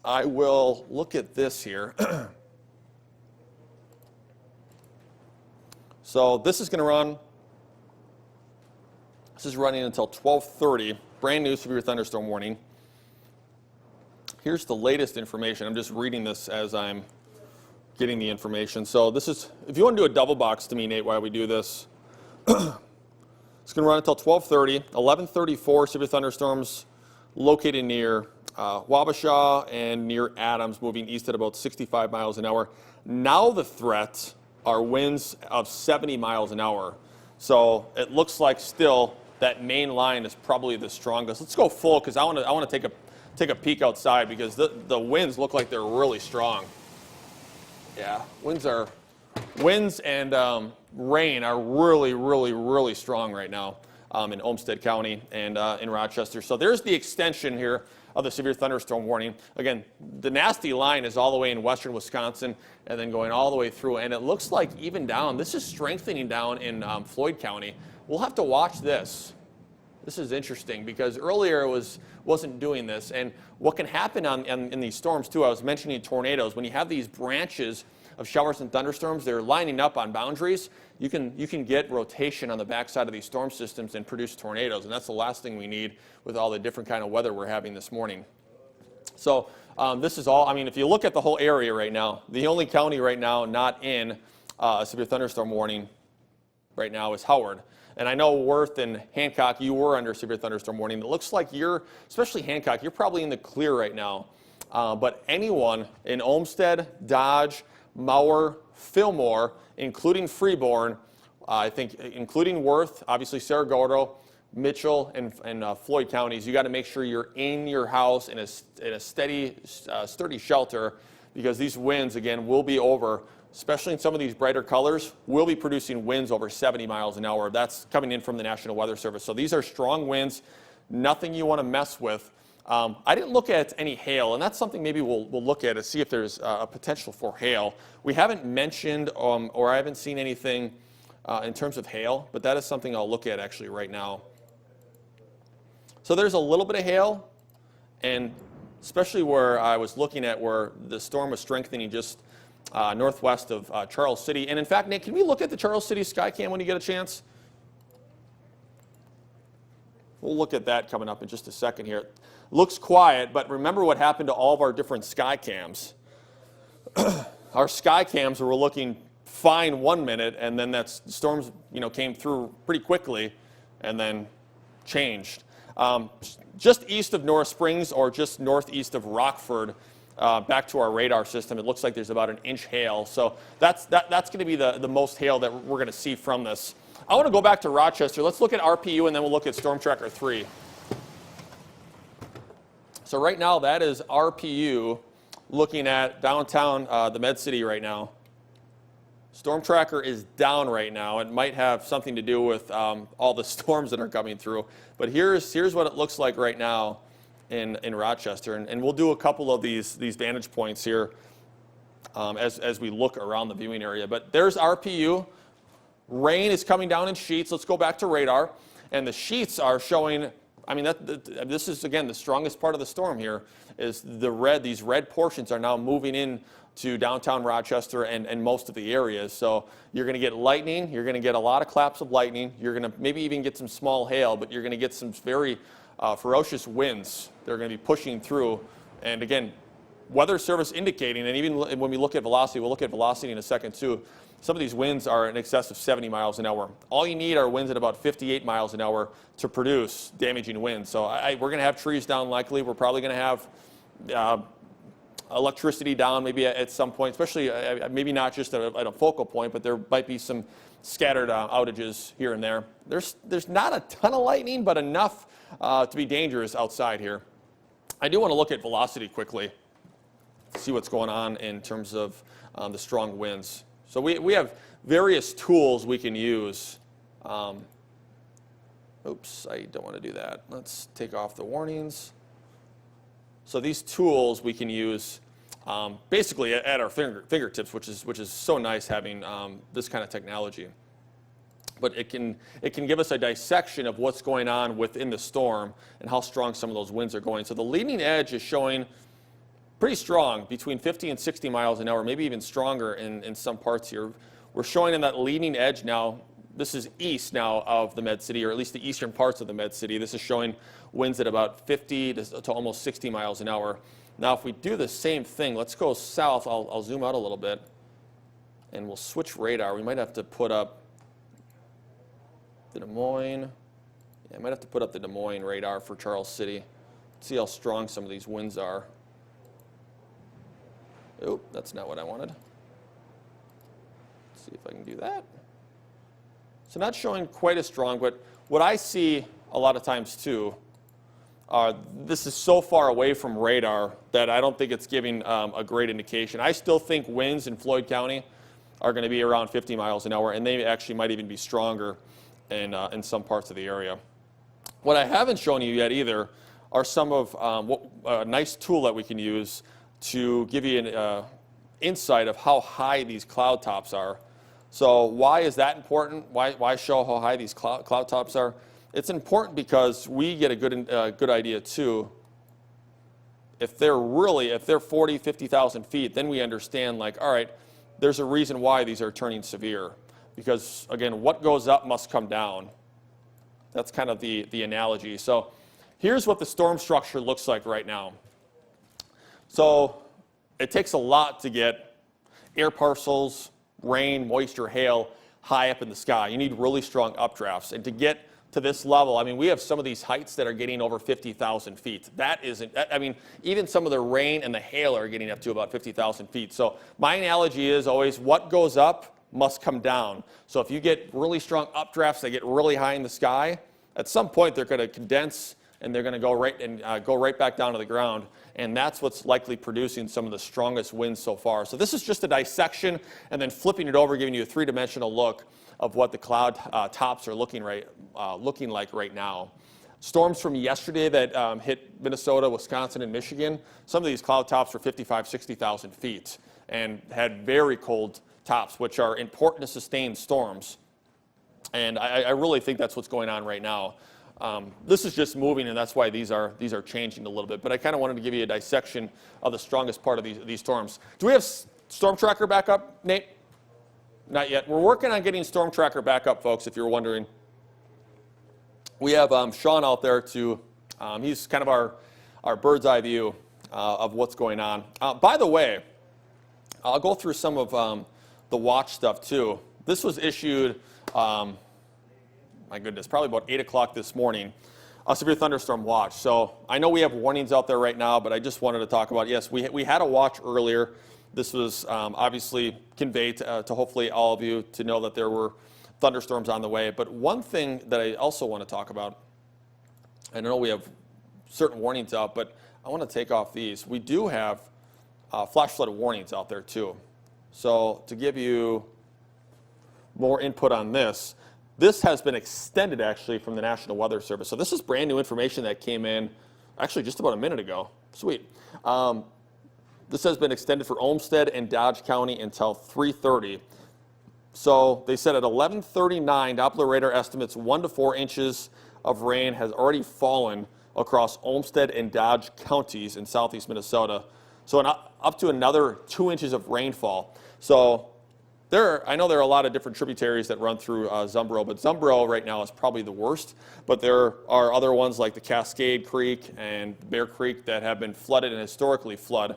I will look at this here. So this is going to run. This is running until 12:30. Brand new severe thunderstorm warning. Here's the latest information. I'm just reading this as I'm getting the information. So this is, if you want to do a double box to me, Nate, while we do this, it's going to run until 12:30. 11:34 severe thunderstorms located near Wabasha and near Adams, moving east at about 65 miles an hour. Now the threat are winds of 70 miles an hour. So it looks like still that main line is probably the strongest. Let's go full, because I want to take a peek outside, because the winds look like they're really strong. Yeah, winds and rain are really strong right now in Olmsted County and in Rochester. So there's the extension here of the severe thunderstorm warning. Again, the nasty line is all the way in western Wisconsin and then going all the way through. And it looks like even down, this is strengthening down in Floyd County. We'll have to watch this. This is interesting, because earlier it wasn't doing this. And what can happen in these storms too, I was mentioning tornadoes. When you have these branches of showers and thunderstorms, they're lining up on boundaries. You can get rotation on the backside of these storm systems and produce tornadoes. And that's the last thing we need with all the different kind of weather we're having this morning. So this is all, I mean, if you look at the whole area right now, the only county right now not in a severe thunderstorm warning right now is Howard. And I know Worth and Hancock, you were under severe thunderstorm warning. It looks like especially Hancock, you're probably in the clear right now. But anyone in Olmsted, Dodge, Mower, Fillmore, including Freeborn, I think including Worth, obviously Saragordo, Mitchell, and Floyd counties, you got to make sure you're in your house in a steady, sturdy shelter, because these winds, again, will be over, especially in some of these brighter colors, will be producing winds over 70 miles an hour. That's coming in from the National Weather Service. So these are strong winds, nothing you want to mess with. I didn't look at any hail, and that's something maybe we'll look at to see if there's a potential for hail. We haven't mentioned or I haven't seen anything in terms of hail, but that is something I'll look at actually right now. So there's a little bit of hail, and especially where I was looking at where the storm was strengthening just northwest of Charles City. And in fact, Nate, can we look at the Charles City Skycam when you get a chance? We'll look at that coming up in just a second here. Looks quiet, but remember what happened to all of our different Skycams. Our Skycams were looking fine 1 minute, and then that storms came through pretty quickly and then changed. Just east of North Springs or just northeast of Rockford, back to our radar system, it looks like there's about an inch hail. So that's going to be the most hail that we're going to see from this. I want to go back to Rochester. Let's look at RPU, and then we'll look at Storm Tracker 3. So right now, that is RPU looking at downtown the Med City right now. Storm Tracker is down right now. It might have something to do with all the storms that are coming through. But here's what it looks like right now in Rochester. And we'll do a couple of these vantage points here as we look around the viewing area. But there's RPU. Rain is coming down in sheets. Let's go back to radar. And the sheets are showing, I mean, this is, again, the strongest part of the storm here is these red portions are now moving in to downtown Rochester and most of the areas. So you're going to get lightning. You're going to get a lot of claps of lightning. You're going to maybe even get some small hail, but you're going to get some very ferocious winds. They're going to be pushing through. And again, Weather Service indicating, and even when we look at velocity, we'll look at velocity in a second too, some of these winds are in excess of 70 miles an hour. All you need are winds at about 58 miles an hour to produce damaging winds. So we're going to have trees down likely. We're probably going to have electricity down maybe at some point, especially maybe not just at a focal point, but there might be some scattered outages here and there. There's not a ton of lightning, but enough to be dangerous outside here. I do want to look at velocity quickly, see what's going on in terms of the strong winds. So we have various tools we can use. Oops, I don't want to do that. Let's take off the warnings. So these tools we can use basically at our fingertips, which is so nice having this kind of technology. But it can give us a dissection of what's going on within the storm and how strong some of those winds are going. So the leading edge is showing pretty strong, between 50 and 60 miles an hour, maybe even stronger in some parts here. We're showing in that leading edge now. This is east now of the Med City, or at least the eastern parts of the Med City. This is showing winds at about 50 to almost 60 miles an hour. Now, if we do the same thing, let's go south. I'll zoom out a little bit, and we'll switch radar. We might have to put up the Des Moines. Yeah, I might have to put up the Des Moines radar for Charles City. See how strong some of these winds are. Oh, that's not what I wanted. Let's see if I can do that. So not showing quite as strong, but what I see a lot of times too, this is so far away from radar that I don't think it's giving a great indication. I still think winds in Floyd County are going to be around 50 miles an hour, and they actually might even be stronger in some parts of the area. What I haven't shown you yet either are some of a nice tool that we can use to give you an insight of how high these cloud tops are. So why is that important? Why show how high these cloud tops are? It's important because we get a good idea too. If they're 40, 50,000 feet, then we understand, like, all right, there's a reason why these are turning severe. Because again, what goes up must come down. That's kind of the analogy. So here's what the storm structure looks like right now. So it takes a lot to get air parcels, rain, moisture, hail high up in the sky. You need really strong updrafts. And to get to this level, I mean, we have some of these heights that are getting over 50,000 feet. That isn't, I mean, even some of the rain and the hail are getting up to about 50,000 feet. So my analogy is always what goes up must come down. So if you get really strong updrafts, they get really high in the sky, at some point they're going to condense and they're going to go right back down to the ground. And that's what's likely producing some of the strongest winds so far. So this is just a dissection and then flipping it over, giving you a three-dimensional look of what the cloud tops are looking like right now. Storms from yesterday that hit Minnesota, Wisconsin, and Michigan, some of these cloud tops were 55, 60,000 feet and had very cold tops, which are important to sustain storms. And I really think that's what's going on right now. This is just moving, and that's why these are changing a little bit. But I kind of wanted to give you a dissection of the strongest part of these storms. Do we have Storm Tracker back up, Nate? Not yet. We're working on getting Storm Tracker back up, folks, if you're wondering. We have Sean out there to, he's kind of our bird's eye view of what's going on. By the way, I'll go through some of the watch stuff too. This was issued, my goodness, probably about 8 o'clock this morning, a severe thunderstorm watch. So I know we have warnings out there right now, but I just wanted to talk about, yes, we had a watch earlier. This was obviously conveyed to hopefully all of you to know that there were thunderstorms on the way. But one thing that I also want to talk about, I know we have certain warnings out, but I want to take off these. We do have flash flood warnings out there too. So to give you more input on this, this has been extended actually from the National Weather Service. So this is brand new information that came in actually just about a minute ago. Sweet. This has been extended for Olmsted and Dodge County until 3:30. So they said at 11:39, Doppler radar estimates 1 to 4 inches of rain has already fallen across Olmsted and Dodge counties in southeast Minnesota. So up to another 2 inches of rainfall. So I know there are a lot of different tributaries that run through Zumbro, but Zumbro right now is probably the worst. But there are other ones like the Cascade Creek and Bear Creek that have been flooded and historically flood.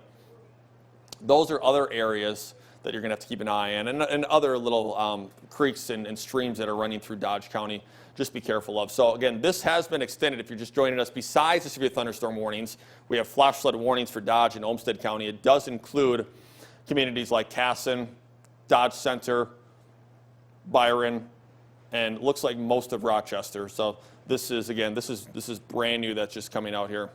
Those are other areas that you're going to have to keep an eye on, and other little creeks and streams that are running through Dodge County. Just be careful of. So again, this has been extended if you're just joining us. Besides the severe thunderstorm warnings, we have flash flood warnings for Dodge and Olmsted County. It does include communities like Casson, Dodge Center, Byron, and looks like most of Rochester. So this is brand new that's just coming out here.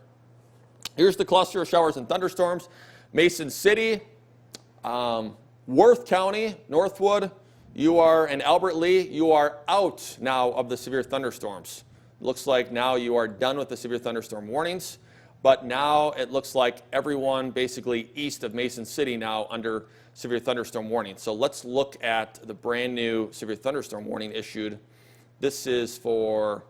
Here's the cluster of showers and thunderstorms. Mason City, Worth County, Northwood, and Albert Lee, you are out now of the severe thunderstorms. Looks like now you are done with the severe thunderstorm warnings, but now it looks like everyone basically east of Mason City now under severe thunderstorm warning. So let's look at the brand new severe thunderstorm warning issued. This is for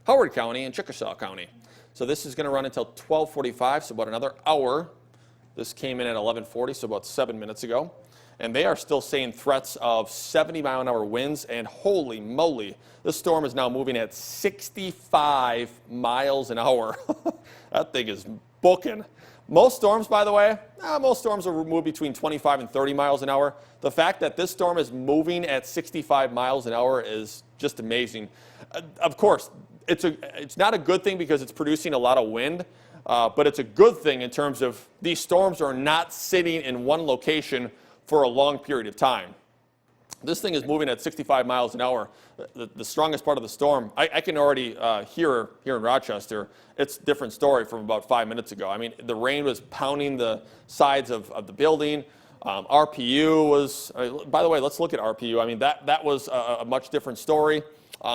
Howard County and Chickasaw County. So this is going to run until 12:45, so about another hour. This came in at 11:40, so about 7 minutes ago. And they are still saying threats of 70-mile-an-hour winds, and holy moly, this storm is now moving at 65 miles an hour. That thing is booking. Most storms, by the way, most storms will move between 25 and 30 miles an hour. The fact that this storm is moving at 65 miles an hour is just amazing. Of course, it's not a good thing because it's producing a lot of wind, but it's a good thing in terms of these storms are not sitting in one location for a long period of time. This thing is moving at 65 miles an hour. The strongest part of the storm, I can already hear here in Rochester, it's a different story from about 5 minutes ago. I mean, the rain was pounding the sides of the building. RPU was, by the way, let's look at RPU. I mean, that was a much different story.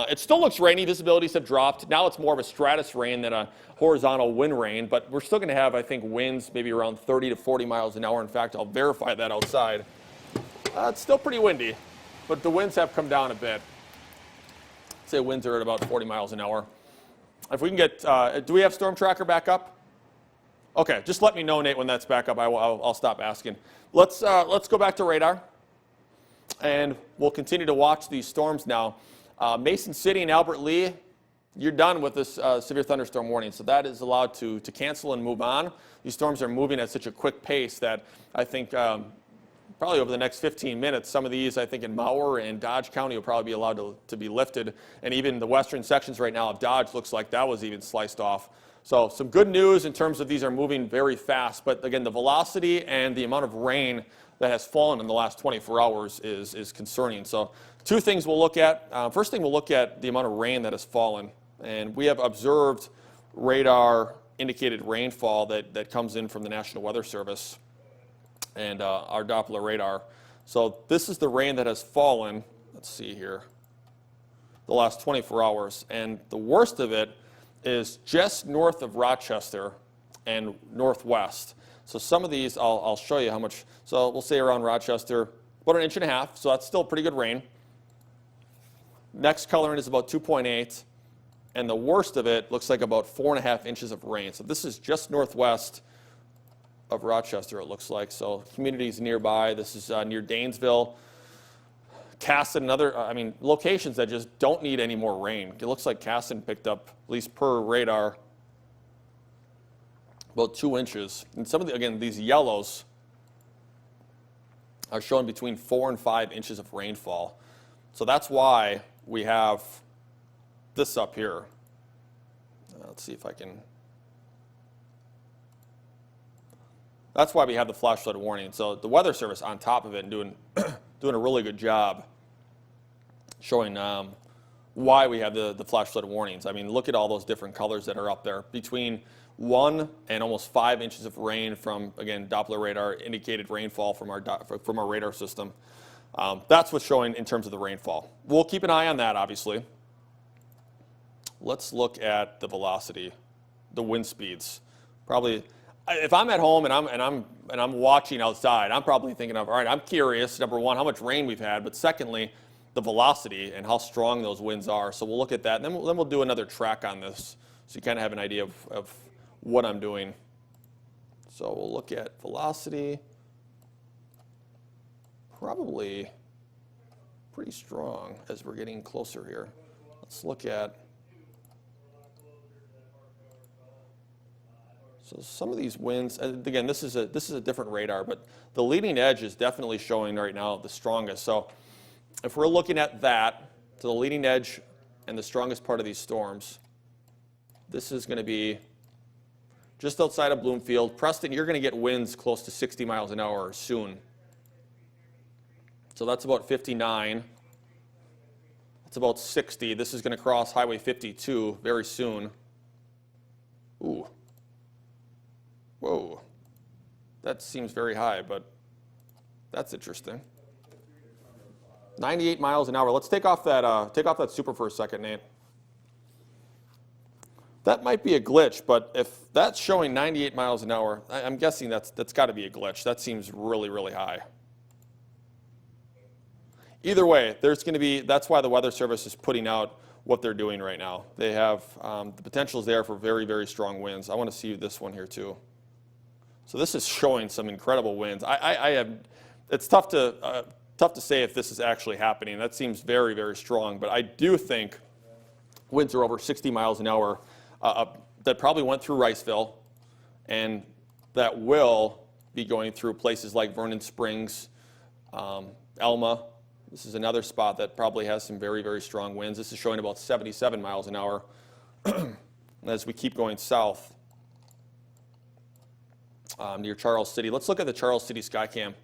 It still looks rainy. Visibilities have dropped. Now it's more of a stratus rain than a horizontal wind rain, but we're still going to have, I think, winds maybe around 30 to 40 miles an hour. In fact, I'll verify that outside. It's still pretty windy, but the winds have come down a bit. I'd say winds are at about 40 miles an hour. If we can get, do we have Storm Tracker back up? Okay, just let me know, Nate, when that's back up. I'll stop asking. Let's go back to radar, and we'll continue to watch these storms now. Mason City and Albert Lee, you're done with this severe thunderstorm warning, so that is allowed to cancel and move on. These storms are moving at such a quick pace that I think probably over the next 15 minutes, some of these, I think, in Mower and Dodge County will probably be allowed to be lifted. And even the western sections right now of Dodge looks like that was even sliced off. So some good news in terms of these are moving very fast. But again, the velocity and the amount of rain that has fallen in the last 24 hours is concerning. So two things we'll look at. First thing, we'll look at the amount of rain that has fallen. And we have observed radar indicated rainfall that comes in from the National Weather Service and our Doppler radar. So this is the rain that has fallen, let's see here, the last 24 hours. And the worst of it is just north of Rochester and northwest. So some of these, I'll show you how much. So we'll say around Rochester, about 1.5 inches, so that's still pretty good rain. Next color in is about 2.8. And the worst of it looks like about 4.5 inches of rain. So this is just northwest of Rochester, it looks like. So communities nearby. This is near Danesville, Casson, and other, locations that just don't need any more rain. It looks like Casson picked up, at least per radar, about 2 inches. And some of again, these yellows are showing between 4 and 5 inches of rainfall. So that's why we have this up here. Let's see if I can. That's why we have the flash flood warning. So the Weather Service on top of it and doing a really good job showing why we have the flash flood warnings. I mean, look at all those different colors that are up there. Between 1 and almost 5 inches of rain from, again, Doppler radar indicated rainfall from our radar system. That's what's showing in terms of the rainfall. We'll keep an eye on that, obviously. Let's look at the velocity, the wind speeds. Probably, if I'm at home and I'm watching outside, I'm probably thinking of, all right, I'm curious, number one, how much rain we've had, but secondly, the velocity and how strong those winds are. So we'll look at that, and then we'll do another track on this, so you kind of have an idea of what I'm doing. So we'll look at velocity, probably pretty strong as we're getting closer here. Let's look at. So some of these winds, again, this is a different radar, but the leading edge is definitely showing right now the strongest. So if we're looking at that, to the leading edge and the strongest part of these storms, this is going to be just outside of Bloomfield. Preston, you're going to get winds close to 60 miles an hour soon. So that's about 59. That's about 60. This is going to cross Highway 52 very soon. Ooh. Whoa, that seems very high, but that's interesting. 98 miles an hour. Let's take off that super for a second, Nate. That might be a glitch, but if that's showing 98 miles an hour, I'm guessing that's got to be a glitch. That seems really, really high. Either way, that's why the Weather Service is putting out what they're doing right now. They have the potential is there for very, very strong winds. I want to see this one here too. So this is showing some incredible winds. It's tough to say if this is actually happening. That seems very, very strong. But I do think winds are over 60 miles an hour that probably went through Riceville, and that will be going through places like Vernon Springs, Elma. This is another spot that probably has some very, very strong winds. This is showing about 77 miles an hour as we keep going south. Near Charles City. Let's look at the Charles City Skycam.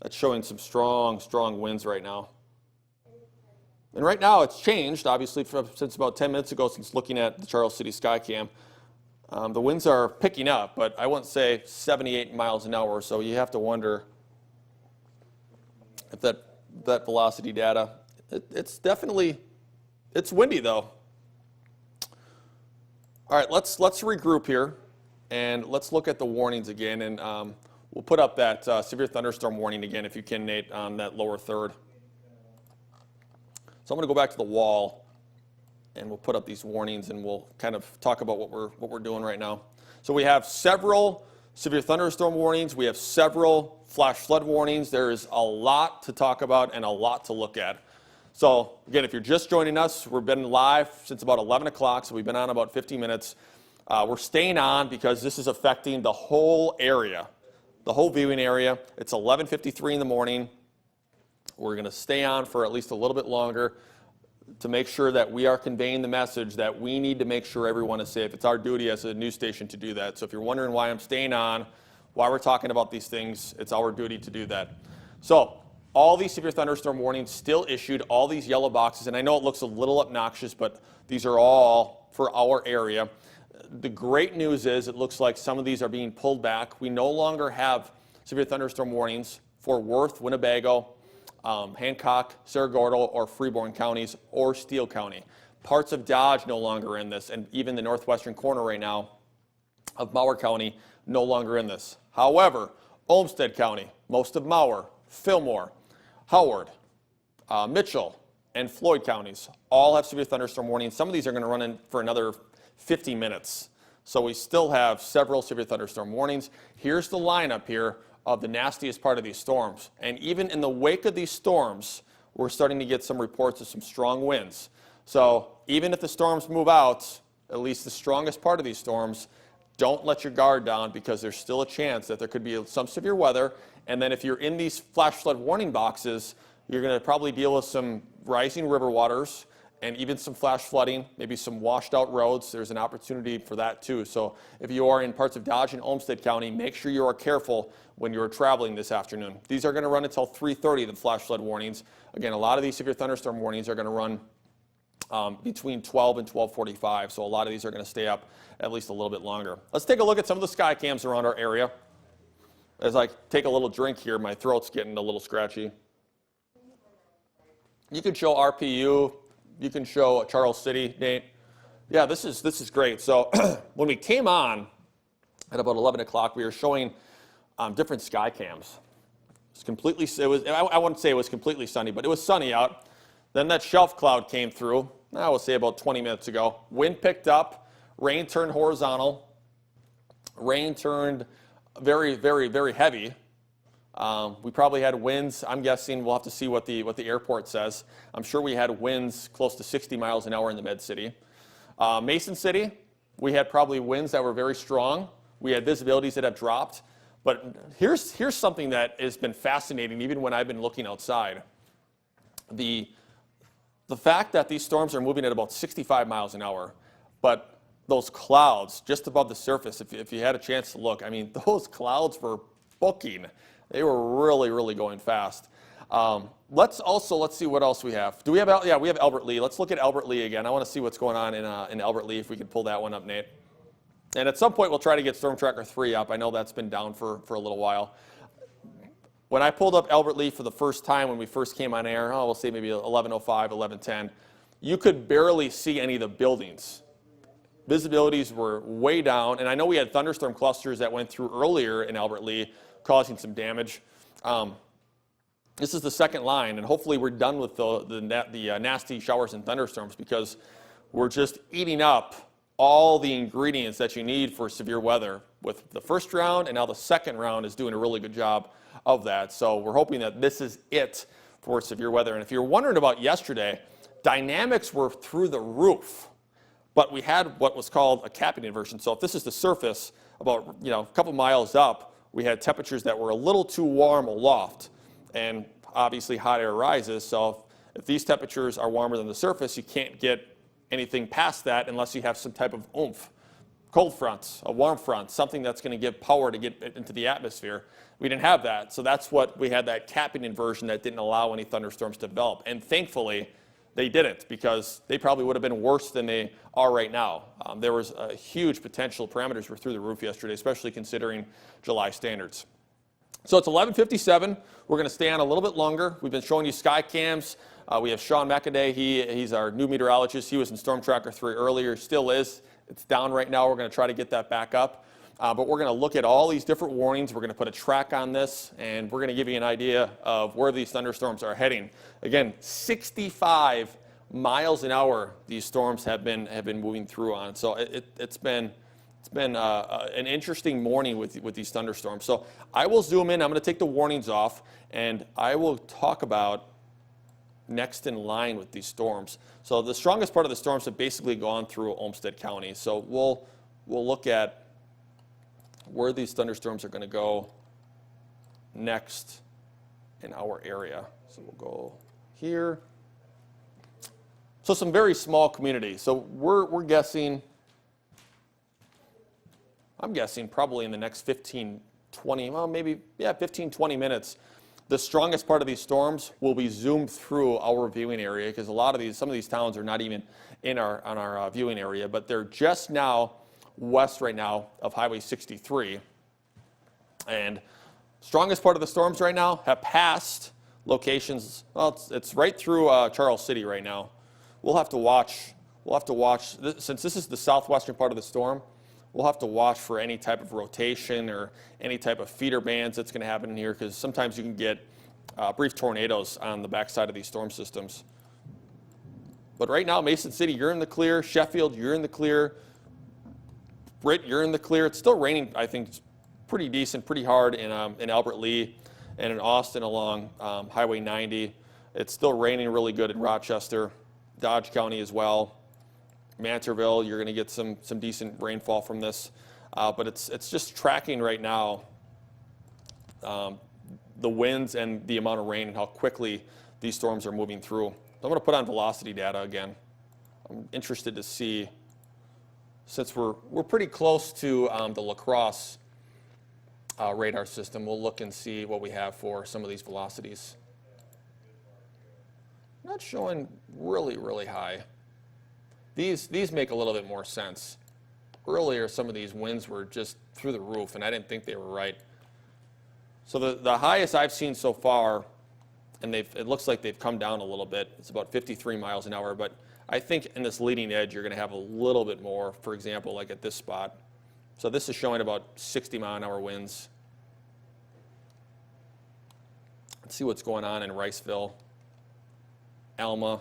That's showing some strong, strong winds right now. And right now it's changed, obviously, since about 10 minutes ago since looking at the Charles City Skycam. The winds are picking up, but I wouldn't say 78 miles an hour, so you have to wonder if that velocity data, it's definitely, it's windy though. All right, let's regroup here. And let's look at the warnings again, and we'll put up that severe thunderstorm warning again, if you can, Nate, on that lower third. So I'm going to go back to the wall, and we'll put up these warnings, and we'll kind of talk about what we're doing right now. So we have several severe thunderstorm warnings. We have several flash flood warnings. There is a lot to talk about and a lot to look at. So again, if you're just joining us, we've been live since about 11 o'clock, so we've been on about 50 minutes. We're staying on because this is affecting the whole area. the whole viewing area. It's 11:53 in the morning. We're going to stay on for at least a little bit longer to make sure that we are conveying the message that we need to make sure everyone is safe. It's our duty as a news station to do that. So if you're wondering why I'm staying on, why we're talking about these things, it's our duty to do that. So all these severe thunderstorm warnings still issued, all these yellow boxes, and I know it looks a little obnoxious, but these are all for our area. The great news is it looks like some of these are being pulled back. We no longer have severe thunderstorm warnings for Worth, Winnebago, Hancock, Cerro Gordo, or Freeborn counties, or Steele County. Parts of Dodge no longer in this, and even the northwestern corner right now of Mower County no longer in this. However, Olmsted County, most of Mower, Fillmore, Howard, Mitchell, and Floyd counties all have severe thunderstorm warnings. Some of these are going to run in for another 50 minutes. So we still have several severe thunderstorm warnings. Here's the lineup here of the nastiest part of these storms. And even in the wake of these storms, we're starting to get some reports of some strong winds. So even if the storms move out, at least the strongest part of these storms, don't let your guard down, because there's still a chance that there could be some severe weather. And then if you're in these flash flood warning boxes, you're going to probably deal with some rising river waters and even some flash flooding, maybe some washed out roads. There's an opportunity for that too. So if you are in parts of Dodge and Olmsted County, make sure you are careful when you're traveling this afternoon. These are going to run until 3:30, the flash flood warnings. Again, a lot of these severe thunderstorm warnings are going to run between 12 and 12:45. So a lot of these are going to stay up at least a little bit longer. Let's take a look at some of the sky cams around our area. As I take a little drink here, my throat's getting a little scratchy. You can show RPU. You can show Charles City, Nate. Yeah, this is great. So when we came on at about 11 o'clock, we were showing different sky cams. I wouldn't say it was completely sunny, but it was sunny out. Then that shelf cloud came through, I would say about 20 minutes ago. Wind picked up, rain turned horizontal, rain turned very, very, very heavy. We probably had winds. I'm guessing we'll have to see what the airport says. I'm sure we had winds close to 60 miles an hour in the Med-City. Mason City, we had probably winds that were very strong. We had visibilities that have dropped. But here's something that has been fascinating, even when I've been looking outside. The fact that these storms are moving at about 65 miles an hour, but those clouds just above the surface, if you had a chance to look, I mean, those clouds were booking. They were really, really going fast. Let's see what else we have. Do we have? Yeah, we have Albert Lea. Let's look at Albert Lea again. I want to see what's going on in Albert Lea, if we could pull that one up, Nate. And at some point, we'll try to get Storm Tracker 3 up. I know that's been down for a little while. When I pulled up Albert Lea for the first time when we first came on air, we'll say maybe 11:05, 11:10, you could barely see any of the buildings. Visibilities were way down, and I know we had thunderstorm clusters that went through earlier in Albert Lea, causing some damage. This is the second line, and hopefully we're done with the nasty showers and thunderstorms, because we're just eating up all the ingredients that you need for severe weather with the first round, and now the second round is doing a really good job of that. So we're hoping that this is it for severe weather. And if you're wondering about yesterday, dynamics were through the roof, but we had what was called a capping inversion. So if this is the surface, about a couple miles up, we had temperatures that were a little too warm aloft, and obviously hot air rises. So if these temperatures are warmer than the surface, you can't get anything past that unless you have some type of oomph. Cold fronts, a warm front, something that's going to give power to get into the atmosphere. We didn't have that, so that's what we had, that capping inversion that didn't allow any thunderstorms to develop. And thankfully, they didn't, because they probably would have been worse than they are right now. There was a huge potential. Parameters were through the roof yesterday, especially considering July standards. So it's 11:57. We're going to stay on a little bit longer. We've been showing you sky cams. We have Sean McAday. He's our new meteorologist. He was in Storm Tracker 3 earlier, still is. It's down right now. We're going to try to get that back up. But we're going to look at all these different warnings. We're going to put a track on this, and we're going to give you an idea of where these thunderstorms are heading. Again, 65 miles an hour these storms have been moving through on. So it's been an interesting morning with these thunderstorms. So I will zoom in. I'm going to take the warnings off, and I will talk about next in line with these storms. So the strongest part of the storms have basically gone through Olmsted County. So we'll look at where these thunderstorms are going to go next in our area. So we'll go here. So some very small communities. So we're guessing, I'm guessing probably in the next 15, 20, well maybe, yeah, 15, 20 minutes, the strongest part of these storms will be zoomed through our viewing area, because some of these towns are not even on our viewing area, but they're just now west right now of Highway 63. And strongest part of the storms right now have passed locations. Well, it's right through Charles City right now. We'll have to watch, since this is the southwestern part of the storm, we'll have to watch for any type of rotation or any type of feeder bands that's going to happen in here, because sometimes you can get brief tornadoes on the backside of these storm systems. But right now, Mason City, you're in the clear. Sheffield, you're in the clear. Britt, you're in the clear. It's still raining, I think, pretty decent, pretty hard in Albert Lee and in Austin along Highway 90. It's still raining really good in Rochester, Dodge County as well. Mantorville, you're going to get some decent rainfall from this, but it's just tracking right now the winds and the amount of rain and how quickly these storms are moving through. I'm going to put on velocity data again. I'm interested to see, since we're pretty close to the La Crosse radar system, we'll look and see what we have for some of these velocities. Not showing really high. These make a little bit more sense. Earlier, some of these winds were just through the roof, and I didn't think they were right. So the highest I've seen so far, and it looks like they've come down a little bit. It's about 53 miles an hour, but I think in this leading edge, you're going to have a little bit more, for example, like at this spot. So this is showing about 60 mile an hour winds. Let's see what's going on in Riceville, Alma.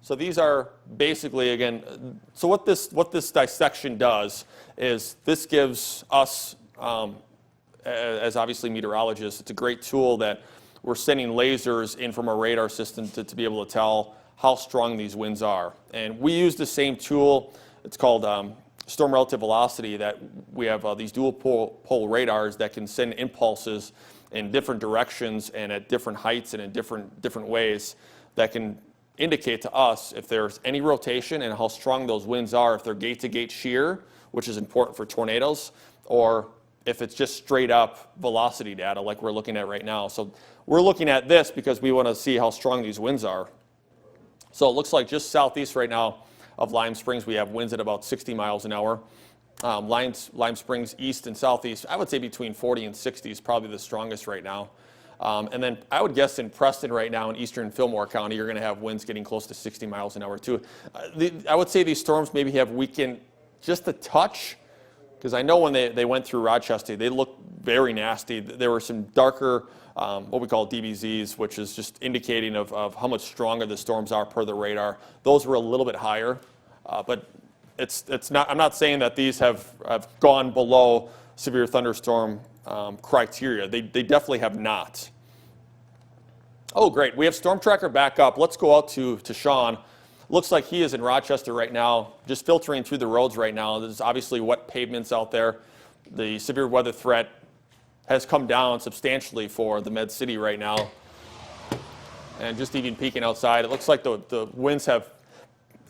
So these are basically, again, so what this dissection does is this gives us, as obviously meteorologists, it's a great tool that we're sending lasers in from our radar system to be able to tell how strong these winds are. And we use the same tool. It's called storm relative velocity, that we have these dual pole radars that can send impulses in different directions and at different heights and in different ways that can indicate to us if there's any rotation and how strong those winds are, if they're gate-to-gate shear, which is important for tornadoes, or if it's just straight up velocity data like we're looking at right now. So we're looking at this because we want to see how strong these winds are. So it looks like just southeast right now of Lime Springs, we have winds at about 60 miles an hour. Lime Springs east and southeast, I would say between 40 and 60 is probably the strongest right now. And then I would guess in Preston right now in eastern Fillmore County, you're going to have winds getting close to 60 miles an hour too. I would say these storms maybe have weakened just a touch, because I know when they went through Rochester, they looked very nasty. There were some darker, what we call DBZs, which is just indicating of how much stronger the storms are per the radar. Those were a little bit higher, but it's not. I'm not saying that these have gone below severe thunderstorm criteria. They definitely have not. Oh, great. We have Storm Tracker back up. Let's go out to Sean. Looks like he is in Rochester right now, just filtering through the roads right now. There's obviously wet pavements out there. The severe weather threat has come down substantially for the Med City right now. And just even peeking outside, it looks like the winds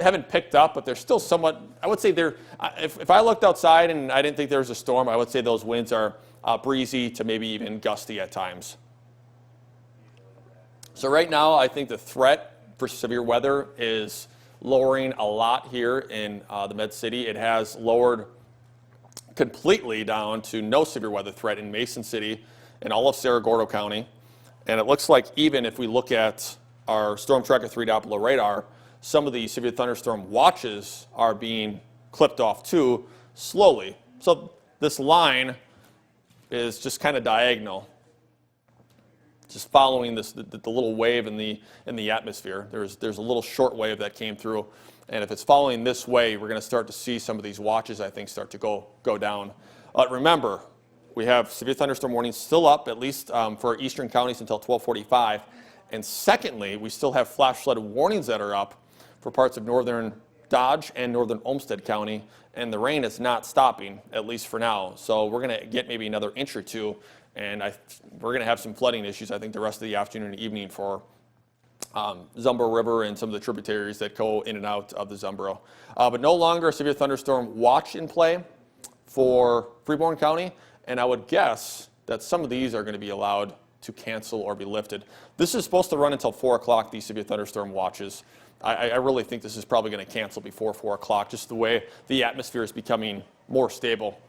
haven't picked up, but they're still somewhat, I would say they're, if I looked outside and I didn't think there was a storm, I would say those winds are breezy to maybe even gusty at times. So right now, I think the threat for severe weather is lowering a lot here in the Med City. It has lowered completely down to no severe weather threat in Mason City and all of Cerro Gordo County. And it looks like even if we look at our Storm Tracker 3 Doppler radar, some of the severe thunderstorm watches are being clipped off too, slowly. So this line is just kind of diagonal, just following the little wave in the atmosphere. There's a little short wave that came through, and if it's following this way, we're going to start to see some of these watches, I think, start to go down. Remember, we have severe thunderstorm warnings still up, at least for eastern counties until 12:45. And secondly, we still have flash flood warnings that are up for parts of northern Dodge and northern Olmsted County, and the rain is not stopping, at least for now. So we're going to get maybe another inch or two, and we're going to have some flooding issues, I think, the rest of the afternoon and evening for Zumbro River and some of the tributaries that go in and out of the Zumbro. But no longer a severe thunderstorm watch in play for Freeborn County, and I would guess that some of these are going to be allowed to cancel or be lifted. This is supposed to run until 4 o'clock, these severe thunderstorm watches. I really think this is probably going to cancel before 4 o'clock, just the way the atmosphere is becoming more stable.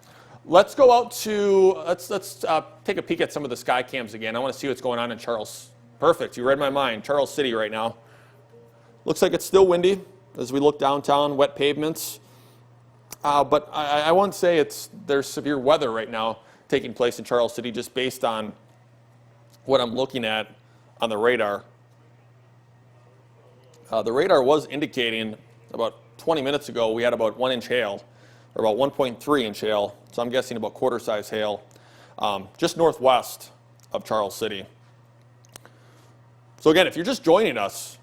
Let's go out to, let's take a peek at some of the sky cams again. I want to see what's going on in Charles. Perfect, you read my mind. Charles City right now. Looks like it's still windy as we look downtown, wet pavements. But I won't say there's severe weather right now taking place in Charles City just based on what I'm looking at on the radar. The radar was indicating about 20 minutes ago we had about 1 inch hail, or about 1.3 inch hail, so I'm guessing about quarter-size hail, just northwest of Charles City. So again, if you're just joining us,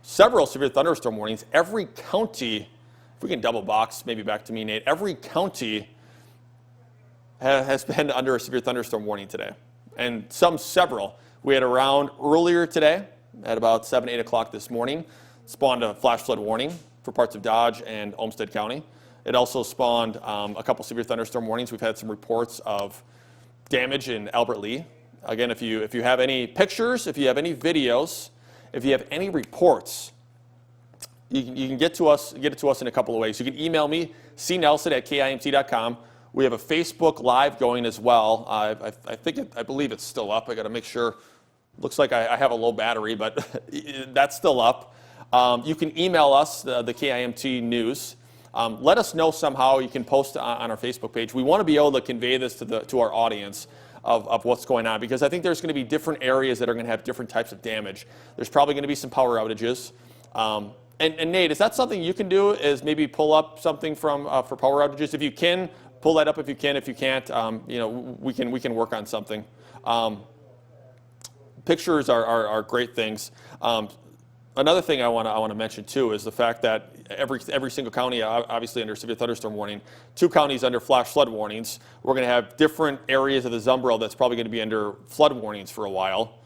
several severe thunderstorm warnings. Every county, if we can double box, maybe back to me, Nate, every county has been under a severe thunderstorm warning today, and several. We had a round earlier today at about 7, 8 o'clock this morning, spawned a flash flood warning for parts of Dodge and Olmsted County. It also spawned a couple severe thunderstorm warnings. We've had some reports of damage in Albert Lea. Again, if you have any pictures, if you have any videos, if you have any reports, you can get it to us in a couple of ways. You can email me, cnelson@kimt.com. We have a Facebook Live going as well. I believe it's still up. I got to make sure. Looks like I have a low battery, but that's still up. You can email us, the KIMT News. Let us know somehow. You can post on our Facebook page. We want to be able to convey this to our audience of what's going on, because I think there's going to be different areas that are going to have different types of damage. There's probably going to be some power outages. And Nate, is that something you can do, is maybe pull up something for power outages? If you can, pull that up if you can. If you can't, we can work on something. Pictures are great things. Another thing I want to mention too is the fact that every single county, obviously under severe thunderstorm warning, 2 counties under flash flood warnings. We're going to have different areas of the Zumbro that's probably going to be under flood warnings for a while.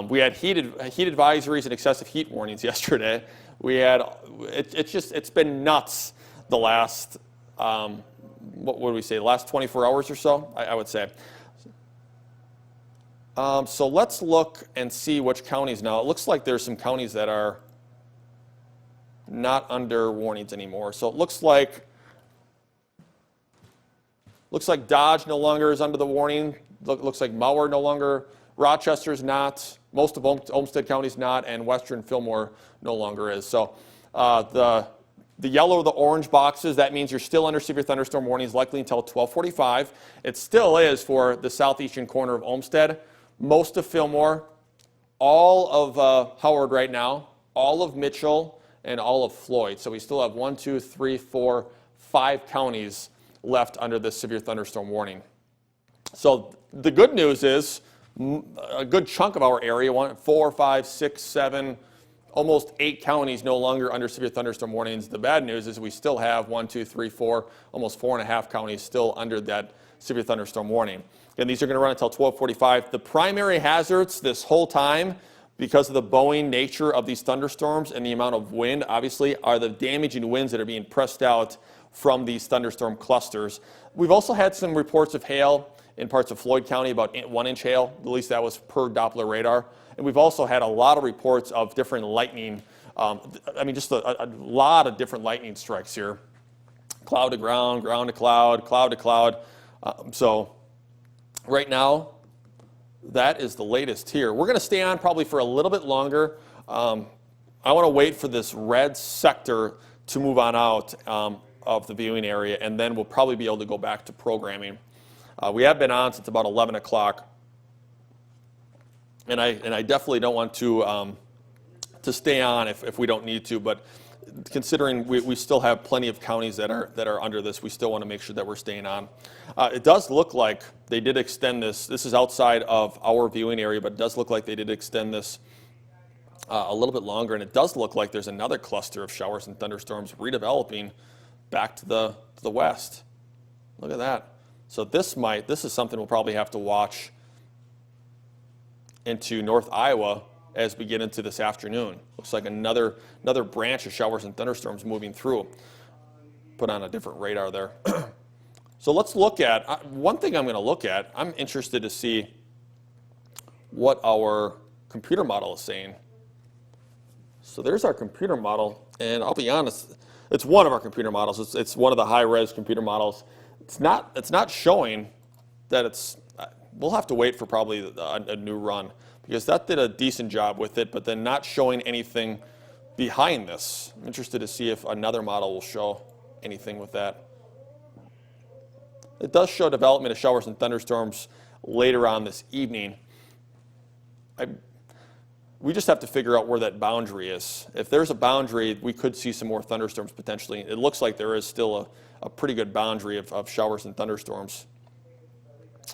We had heat advisories and excessive heat warnings yesterday. We had it's been nuts the last what would we say, the last 24 hours or so, I would say. So let's look and see which counties now. It looks like there's some counties that are not under warnings anymore. So it looks like Dodge no longer is under the warning. Looks like Mower no longer. Rochester's not. Most of Olmsted County's not, and Western Fillmore no longer is. So the yellow, the orange boxes, that means you're still under severe thunderstorm warnings, likely until 12:45. It still is for the southeastern corner of Olmsted, most of Fillmore, all of Howard right now, all of Mitchell, and all of Floyd. So we still have 1, 2, 3, 4, 5 counties left under this severe thunderstorm warning. So the good news is a good chunk of our area, 4, 5, 6, 7, almost 8 counties no longer under severe thunderstorm warnings. The bad news is we still have 1, 2, 3, 4, almost 4.5 counties still under that severe thunderstorm warning. And these are going to run until 12:45. The primary hazards this whole time, because of the bowing nature of these thunderstorms and the amount of wind, obviously, are the damaging winds that are being pressed out from these thunderstorm clusters. We've also had some reports of hail in parts of Floyd County, about 1 inch hail, at least that was per Doppler radar. And we've also had a lot of reports of different lightning, just a lot of different lightning strikes here. Cloud to ground, ground to cloud, cloud to cloud. So right now, that is the latest here. We're going to stay on probably for a little bit longer. I want to wait for this red sector to move on out of the viewing area, and then we'll probably be able to go back to programming. We have been on since about 11 o'clock, and I definitely don't want to stay on if we don't need to, but considering we still have plenty of counties that are under this, we still want to make sure that we're staying on. It does look like they did extend this. This is outside of our viewing area, but it does look like they did extend this a little bit longer, and it does look like there's another cluster of showers and thunderstorms redeveloping back to the west. Look at that. So this is something we'll probably have to watch into North Iowa as we get into this afternoon. Looks like another branch of showers and thunderstorms moving through. Put on a different radar there. So let's look at, one thing I'm going to look at, I'm interested to see what our computer model is saying. So there's our computer model, and I'll be honest, it's one of our computer models. It's one of the high-res computer models. It's not showing that it's, we'll have to wait for probably a new run, because that did a decent job with it, but then not showing anything behind this. I'm interested to see if another model will show anything with that. It does show development of showers and thunderstorms later on this evening. We just have to figure out where that boundary is. If there's a boundary, we could see some more thunderstorms potentially. It looks like there is still a pretty good boundary of showers and thunderstorms.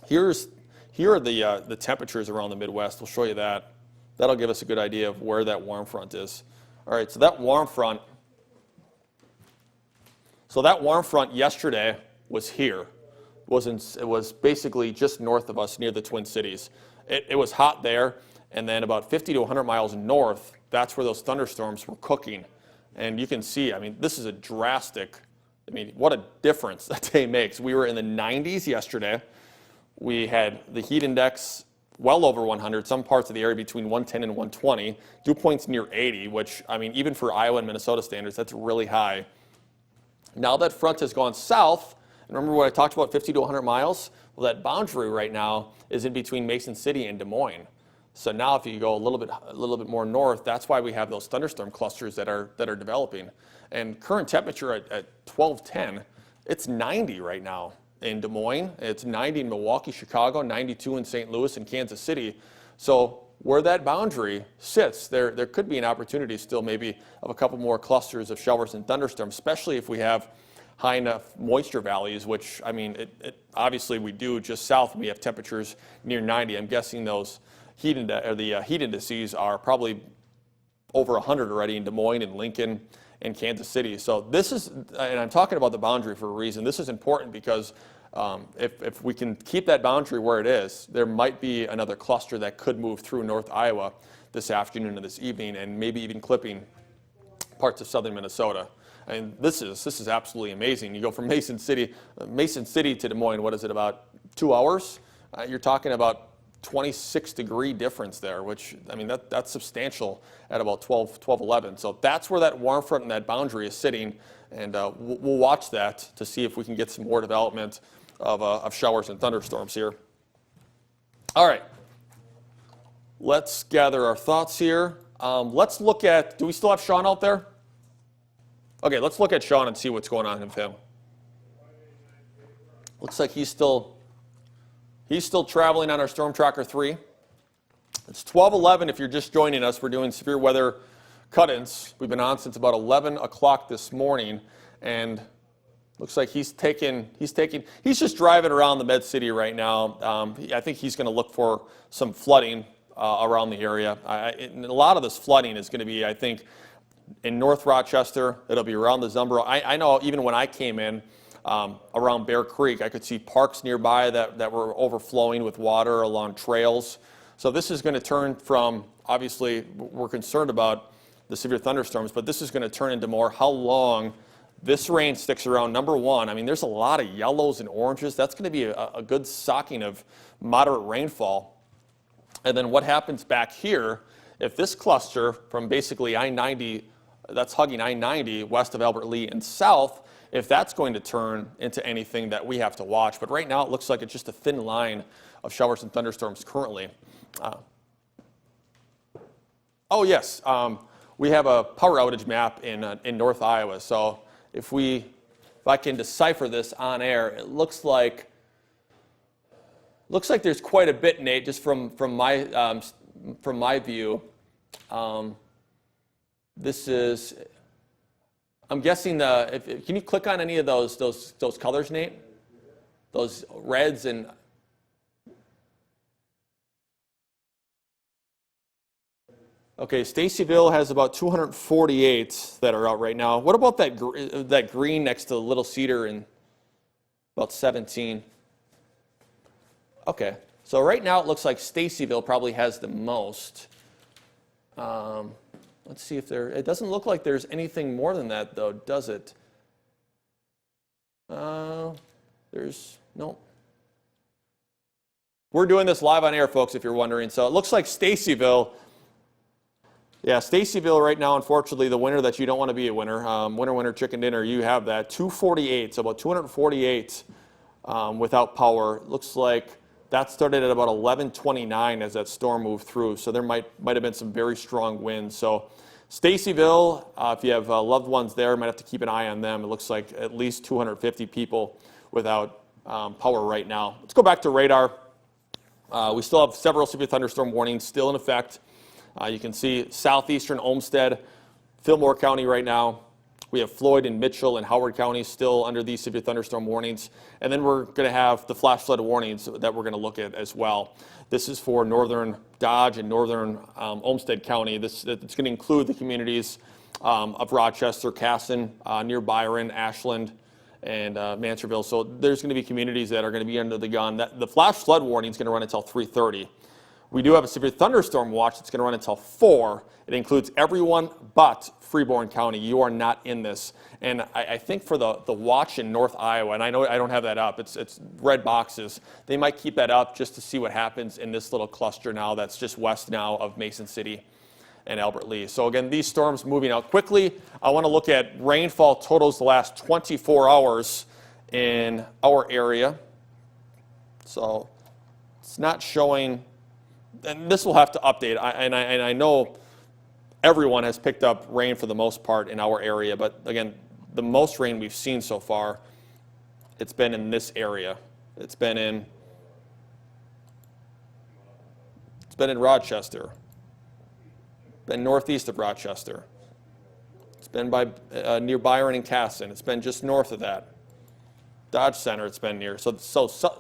Here are the temperatures around the Midwest. We'll show you that. That'll give us a good idea of where that warm front is. All right, so that warm front yesterday was here. It was basically just north of us near the Twin Cities. It was hot there. And then about 50 to 100 miles north, that's where those thunderstorms were cooking. And you can see, I mean, this is a drastic, I mean, what a difference that day makes. We were in the 90s yesterday. We had the heat index well over 100, some parts of the area between 110 and 120, dew points near 80, which, I mean, even for Iowa and Minnesota standards, that's really high. Now that front has gone south, and remember what I talked about, 50 to 100 miles? Well, that boundary right now is in between Mason City and Des Moines. So now if you go a little bit more north, that's why we have those thunderstorm clusters that are developing. And current temperature at 1210, it's 90 right now in Des Moines. It's 90 in Milwaukee, Chicago, 92 in St. Louis and Kansas City. So where that boundary sits, there could be an opportunity still maybe of a couple more clusters of showers and thunderstorms, especially if we have high enough moisture values, which, I mean, obviously we do. Just south we have temperatures near 90. I'm guessing those heat indices are probably over 100 already in Des Moines and Lincoln and Kansas City. So this is, and I'm talking about the boundary for a reason. This is important because if we can keep that boundary where it is, there might be another cluster that could move through North Iowa this afternoon and this evening, and maybe even clipping parts of southern Minnesota. And this is absolutely amazing. You go from Mason City to Des Moines. What is it, about 2 hours? You're talking about 26-degree difference there, which, I mean, that's substantial at about 12, 11. So that's where that warm front and that boundary is sitting, and we'll watch that to see if we can get some more development of showers and thunderstorms here. All right, let's gather our thoughts here. Let's look at, do we still have Sean out there? Okay, let's look at Sean and see what's going on with him. Looks like he's still traveling on our Storm Tracker 3. It's 12:11 if you're just joining us. We're doing severe weather cut-ins. We've been on since about 11 o'clock this morning, and looks like he's just driving around the Med City right now. I think he's going to look for some flooding around the area. And a lot of this flooding is going to be, I think, in North Rochester. It'll be around the Zumbro. I know even when I came in, around Bear Creek, I could see parks nearby that were overflowing with water along trails. So this is going to turn from, obviously, we're concerned about the severe thunderstorms, but this is going to turn into more how long this rain sticks around. Number one, I mean, there's a lot of yellows and oranges. That's going to be a good socking of moderate rainfall. And then what happens back here, if this cluster from basically I-90, that's hugging I-90 west of Albert Lea and south, if that's going to turn into anything that we have to watch. But right now it looks like it's just a thin line of showers and thunderstorms currently. Oh yes, we have a power outage map in North Iowa. So if I can decipher this on air, it looks like there's quite a bit, Nate, just from my view. This is, I'm guessing can you click on any of those colors, Nate? Those reds and, Okay, Stacyville has about 248 that are out right now. What about that green next to Little Cedar and about 17? Okay, so right now it looks like Stacyville probably has the most. Let's see if it doesn't look like there's anything more than that though, does it? There's, no. We're doing this live on air, folks, if you're wondering. So it looks like Stacyville. Yeah, Stacyville right now, unfortunately, the winner that you don't want to be a winner. Winner, chicken dinner, you have that. 248, so about 248 without power. It looks like that started at about 11:29 as that storm moved through. So there might have been some very strong winds. So Stacyville, if you have loved ones there, might have to keep an eye on them. It looks like at least 250 people without power right now. Let's go back to radar. We still have several severe thunderstorm warnings still in effect. You can see southeastern Olmsted, Fillmore County right now. We have Floyd and Mitchell and Howard counties still under these severe thunderstorm warnings. And then we're going to have the flash flood warnings that we're going to look at as well. This is for northern Dodge and northern Olmsted County. It's going to include the communities of Rochester, Casson, near Byron, Ashland, and Mansfield. So there's going to be communities that are going to be under the gun. The flash flood warning is going to run until 3:30. We do have a severe thunderstorm watch that's going to run until 4. It includes everyone but Freeborn County. You are not in this. And I think for the watch in North Iowa, and I know I don't have that up, it's red boxes. They might keep that up just to see what happens in this little cluster now that's just west now of Mason City and Albert Lea. So again, these storms moving out quickly. I want to look at rainfall totals the last 24 hours in our area. So it's not showing, and this will have to update. I know everyone has picked up rain for the most part in our area, but again, the most rain we've seen so far, it's been in this area. It's been in Rochester. Been northeast of Rochester. It's been by near Byron and Casson. It's been just north of that. Dodge Center it's been near. So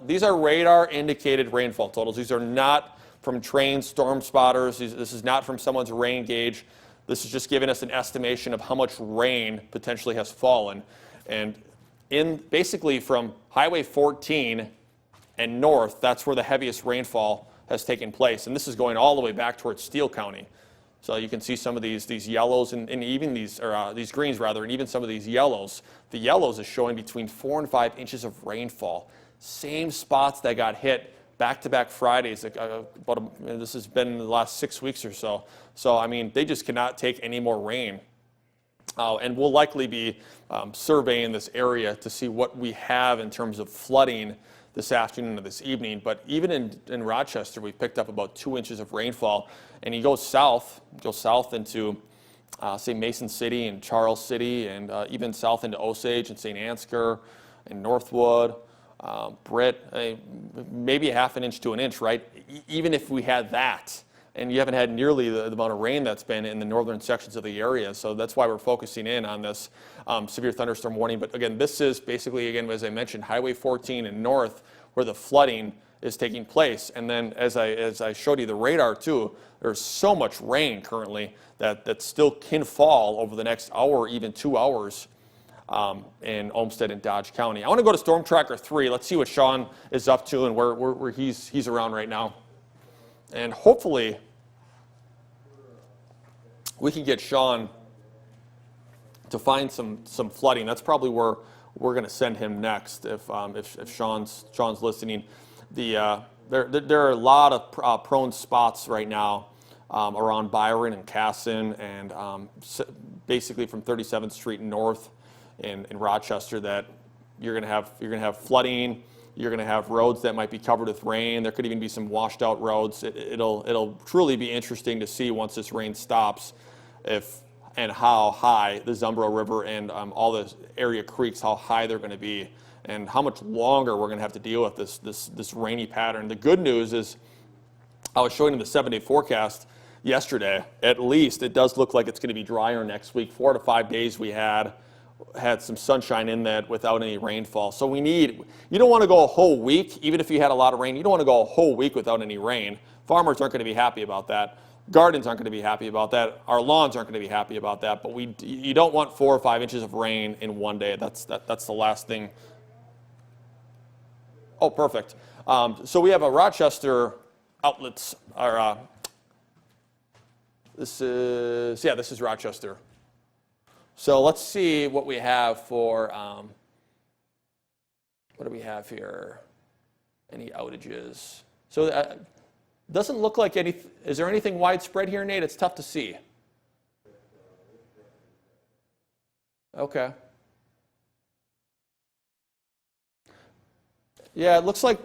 these are radar indicated rainfall totals. These are not from trained storm spotters. This is not from someone's rain gauge. This is just giving us an estimation of how much rain potentially has fallen. And basically from Highway 14 and north, that's where the heaviest rainfall has taken place. And this is going all the way back towards Steele County. So you can see some of these yellows and even these greens rather, and even some of these yellows. The yellows is showing between 4 and 5 inches of rainfall. Same spots that got hit back-to-back Fridays. This has been in the last 6 weeks or so. So I mean, they just cannot take any more rain. And we'll likely be surveying this area to see what we have in terms of flooding this afternoon or this evening. But even in Rochester, we picked up about 2 inches of rainfall. And you go south into, say, Mason City and Charles City, and even south into Osage and St. Ansgar and Northwood, Britt, maybe a half an inch to an inch, right? Even if we had that, and you haven't had nearly the amount of rain that's been in the northern sections of the area. So that's why we're focusing in on this severe thunderstorm warning. But again, this is basically, again, as I mentioned, Highway 14 and north where the flooding is taking place. And then as I showed you the radar too, there's so much rain currently that still can fall over the next hour, even 2 hours in Olmsted and Dodge County. I want to go to Storm Tracker 3. Let's see what Sean is up to and where he's around right now. And hopefully we can get Sean to find some flooding. That's probably where we're going to send him next if Sean's listening. There are a lot of prone spots right now around Byron and Casson and basically from 37th Street north in Rochester that you're going to have flooding. You're going to have roads that might be covered with rain. There could even be some washed out roads. It'll truly be interesting to see once this rain stops if and how high the Zumbro River and all the area creeks, how high they're going to be and how much longer we're going to have to deal with this rainy pattern. The good news is I was showing you the 7-day forecast yesterday. At least it does look like it's going to be drier next week. 4 to 5 days we had some sunshine in that without any rainfall. So you don't want to go a whole week, even if you had a lot of rain, you don't want to go a whole week without any rain. Farmers aren't going to be happy about that. gardens aren't going to be happy about that. Our lawns aren't going to be happy about that. But you don't want 4 or 5 inches of rain in one day. That's the last thing. Oh, perfect. So we have a Rochester outlets. This is Rochester. So let's see what we have for. What do we have here? Any outages? So doesn't look like any. Is there anything widespread here, Nate? It's tough to see. Okay. Yeah, it looks like.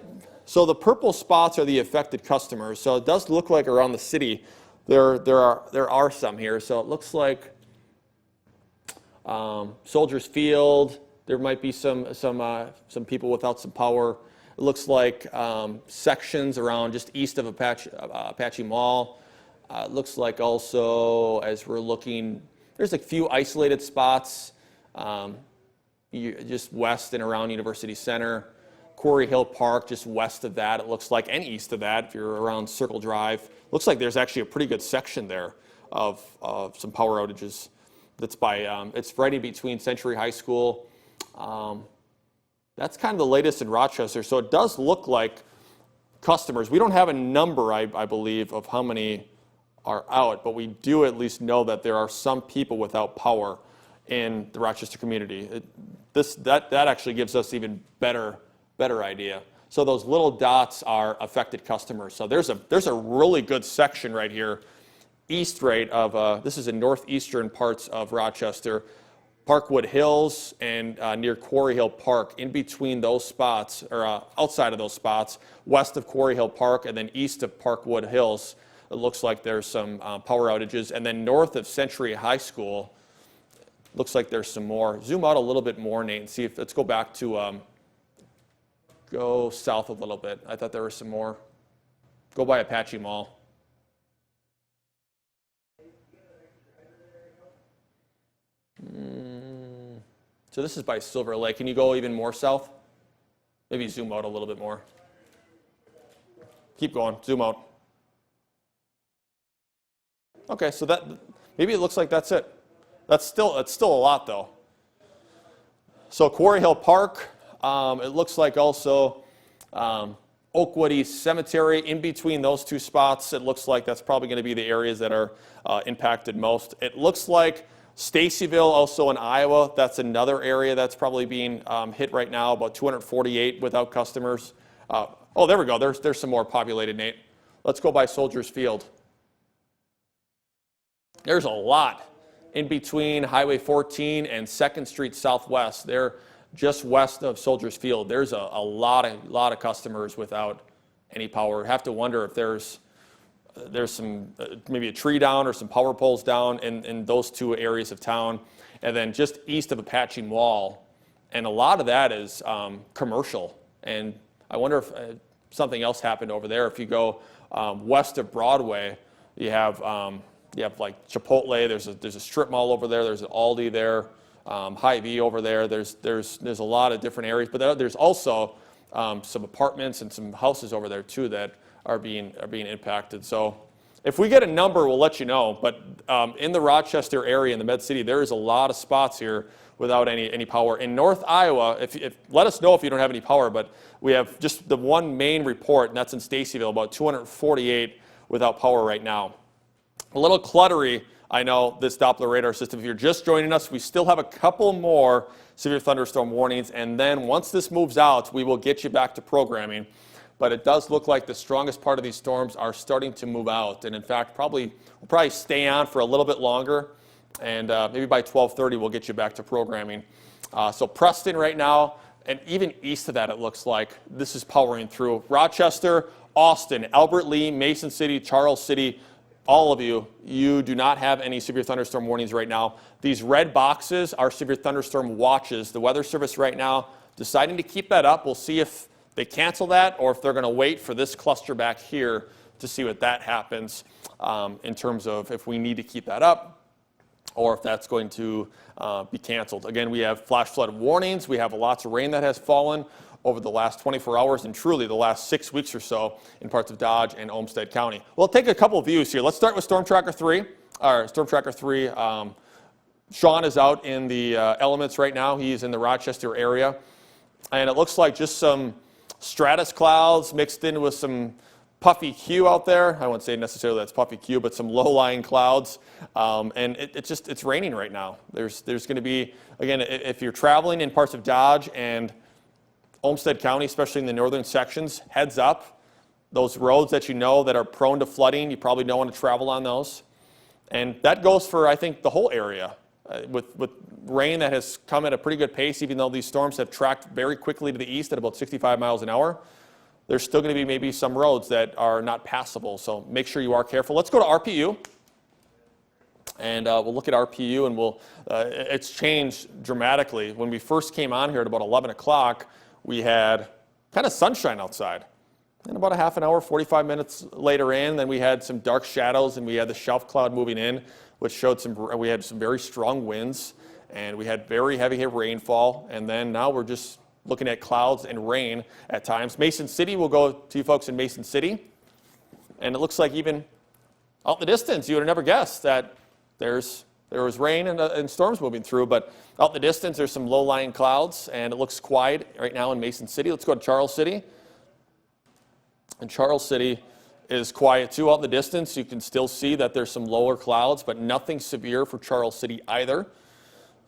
So the purple spots are the affected customers. So it does look like around the city there are some here. So it looks like Soldiers Field. There might be some people without some power. It looks like sections around just east of Apache Mall. It looks like also, as we're looking, there's a few isolated spots just west and around University Center. Quarry Hill Park, just west of that, it looks like, and east of that, if you're around Circle Drive. Looks like there's actually a pretty good section there of some power outages. That's it's right in between Century High School. That's kind of the latest in Rochester. So it does look like customers. We don't have a number, I believe, of how many are out, but we do at least know that there are some people without power in the Rochester community. That actually gives us even better idea. So those little dots are affected customers. So there's a really good section right here, east right of this is in northeastern parts of Rochester. Parkwood Hills and near Quarry Hill Park, in between those spots, or outside of those spots, west of Quarry Hill Park and then east of Parkwood Hills, it looks like there's some power outages. And then north of Century High School, looks like there's some more. Zoom out a little bit more, Nate, and see if, let's go back to, go south a little bit. I thought there were some more. Go by Apache Mall. So this is by Silver Lake. Can you go even more south? Maybe zoom out a little bit more. Keep going, zoom out. Okay, so maybe it looks like that's it. That's still a lot though. So Quarry Hill Park, it looks like also Oakwood East Cemetery. In between those two spots, it looks like that's probably going to be the areas that are impacted most. It looks like Stacyville, also in Iowa, that's another area that's probably being hit right now, about 248 without customers. Oh, there we go. There's some more populated, Nate. Let's go by Soldiers Field. There's a lot in between Highway 14 and 2nd Street Southwest. They're just west of Soldiers Field. There's a lot of customers without any power. Have to wonder if there's some maybe a tree down or some power poles down in those two areas of town. And then just east of Apache Mall, and a lot of that is commercial. And I wonder if something else happened over there. If you go west of Broadway, you have like Chipotle. There's a strip mall over there. There's an Aldi there. Hy-Vee over there. There's a lot of different areas, but there's also some apartments and some houses over there too that are being impacted. So if we get a number, we'll let you know. But in the Rochester area, in the Med City, there is a lot of spots here without any power. In North Iowa, let us know if you don't have any power. But we have just the one main report, and that's in Stacyville, about 248 without power right now. A little cluttery, I know, this Doppler radar system. If you're just joining us, we still have a couple more severe thunderstorm warnings. And then once this moves out, we will get you back to programming. But it does look like the strongest part of these storms are starting to move out. And in fact, we'll probably stay on for a little bit longer. And maybe by 12:30, we'll get you back to programming. So Preston right now, and even east of that, it looks like this is powering through. Rochester, Austin, Albert Lee, Mason City, Charles City, all of you do not have any severe thunderstorm warnings right now. These red boxes are severe thunderstorm watches. The Weather Service right now deciding to keep that up. We'll see if they cancel that or if they're going to wait for this cluster back here to see what that happens in terms of if we need to keep that up or if that's going to be canceled. Again, we have flash flood warnings. We have lots of rain that has fallen over the last 24 hours and truly the last 6 weeks or so in parts of Dodge and Olmsted County. We'll take a couple of views here. Let's start with Storm Tracker 3. Storm Tracker 3, Sean is out in the elements right now. He's in the Rochester area. And it looks like just some stratus clouds mixed in with some puffy Q out there. I wouldn't say necessarily that's puffy Q, but some low-lying clouds. And it's raining right now. There's going to be, again, if you're traveling in parts of Dodge and Olmsted County, especially in the northern sections, heads up. Those roads that you know that are prone to flooding, you probably don't want to travel on those. And that goes for, I think, the whole area. With rain that has come at a pretty good pace, even though these storms have tracked very quickly to the east at about 65 miles an hour, there's still going to be maybe some roads that are not passable. So make sure you are careful. Let's go to RPU. And we'll look at RPU, and it's changed dramatically. When we first came on here at about 11 o'clock, we had kind of sunshine outside. And about a half an hour, 45 minutes later in, then we had some dark shadows, and we had the shelf cloud moving in, which showed we had some very strong winds, and we had very heavy rainfall. And then now we're just looking at clouds and rain at times. Mason City, we'll go to you folks in Mason City. And it looks like even out in the distance, you would have never guessed that there was rain and storms moving through, but out in the distance, there's some low-lying clouds, and it looks quiet right now in Mason City. Let's go to Charles City. And Charles City is quiet too. Out in the distance, you can still see that there's some lower clouds, but nothing severe for Charles City either.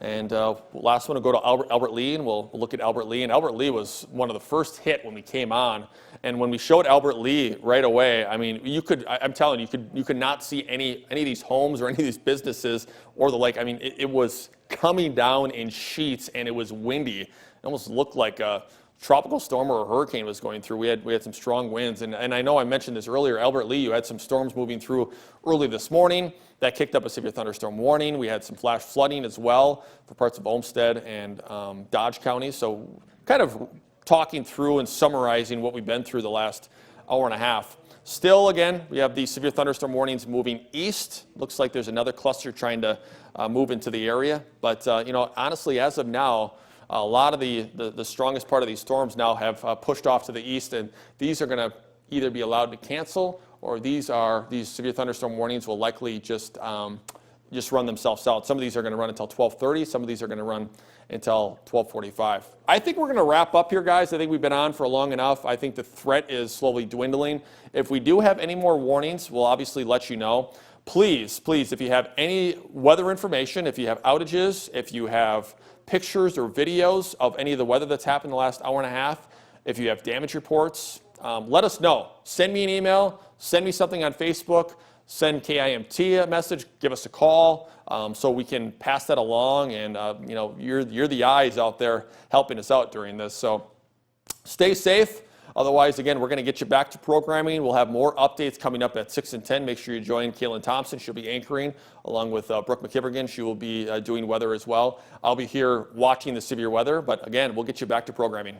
And last one, we'll go to Albert Lea, and we'll look at Albert Lea. And Albert Lea was one of the first hit when we came on. And when we showed Albert Lea right away, I mean, I'm telling you, you could not see any of these homes or any of these businesses or the lake. I mean, it was coming down in sheets, and it was windy. It almost looked like a tropical storm or a hurricane was going through. We had some strong winds. And I know I mentioned this earlier, Albert Lea, you had some storms moving through early this morning. That kicked up a severe thunderstorm warning. We had some flash flooding as well for parts of Olmsted and Dodge counties. So kind of talking through and summarizing what we've been through the last hour and a half. Still, again, we have these severe thunderstorm warnings moving east. Looks like there's another cluster trying to move into the area. But, honestly, as of now, a lot of the strongest part of these storms now have pushed off to the east, and these are going to either be allowed to cancel, or these severe thunderstorm warnings will likely just run themselves out. Some of these are going to run until 12:30. Some of these are going to run until 12:45. I think we're going to wrap up here, guys. I think we've been on for long enough. I think the threat is slowly dwindling. If we do have any more warnings, we'll obviously let you know. Please, if you have any weather information, if you have outages, if you have pictures or videos of any of the weather that's happened in the last hour and a half, if you have damage reports, let us know. Send me an email, send me something on Facebook, send KIMT a message, give us a call, so we can pass that along. And you're the eyes out there helping us out during this. So stay safe. Otherwise, again, we're going to get you back to programming. We'll have more updates coming up at 6 and 10. Make sure you join Kaylin Thompson. She'll be anchoring along with Brooke McKivergan. She will be doing weather as well. I'll be here watching the severe weather. But again, we'll get you back to programming.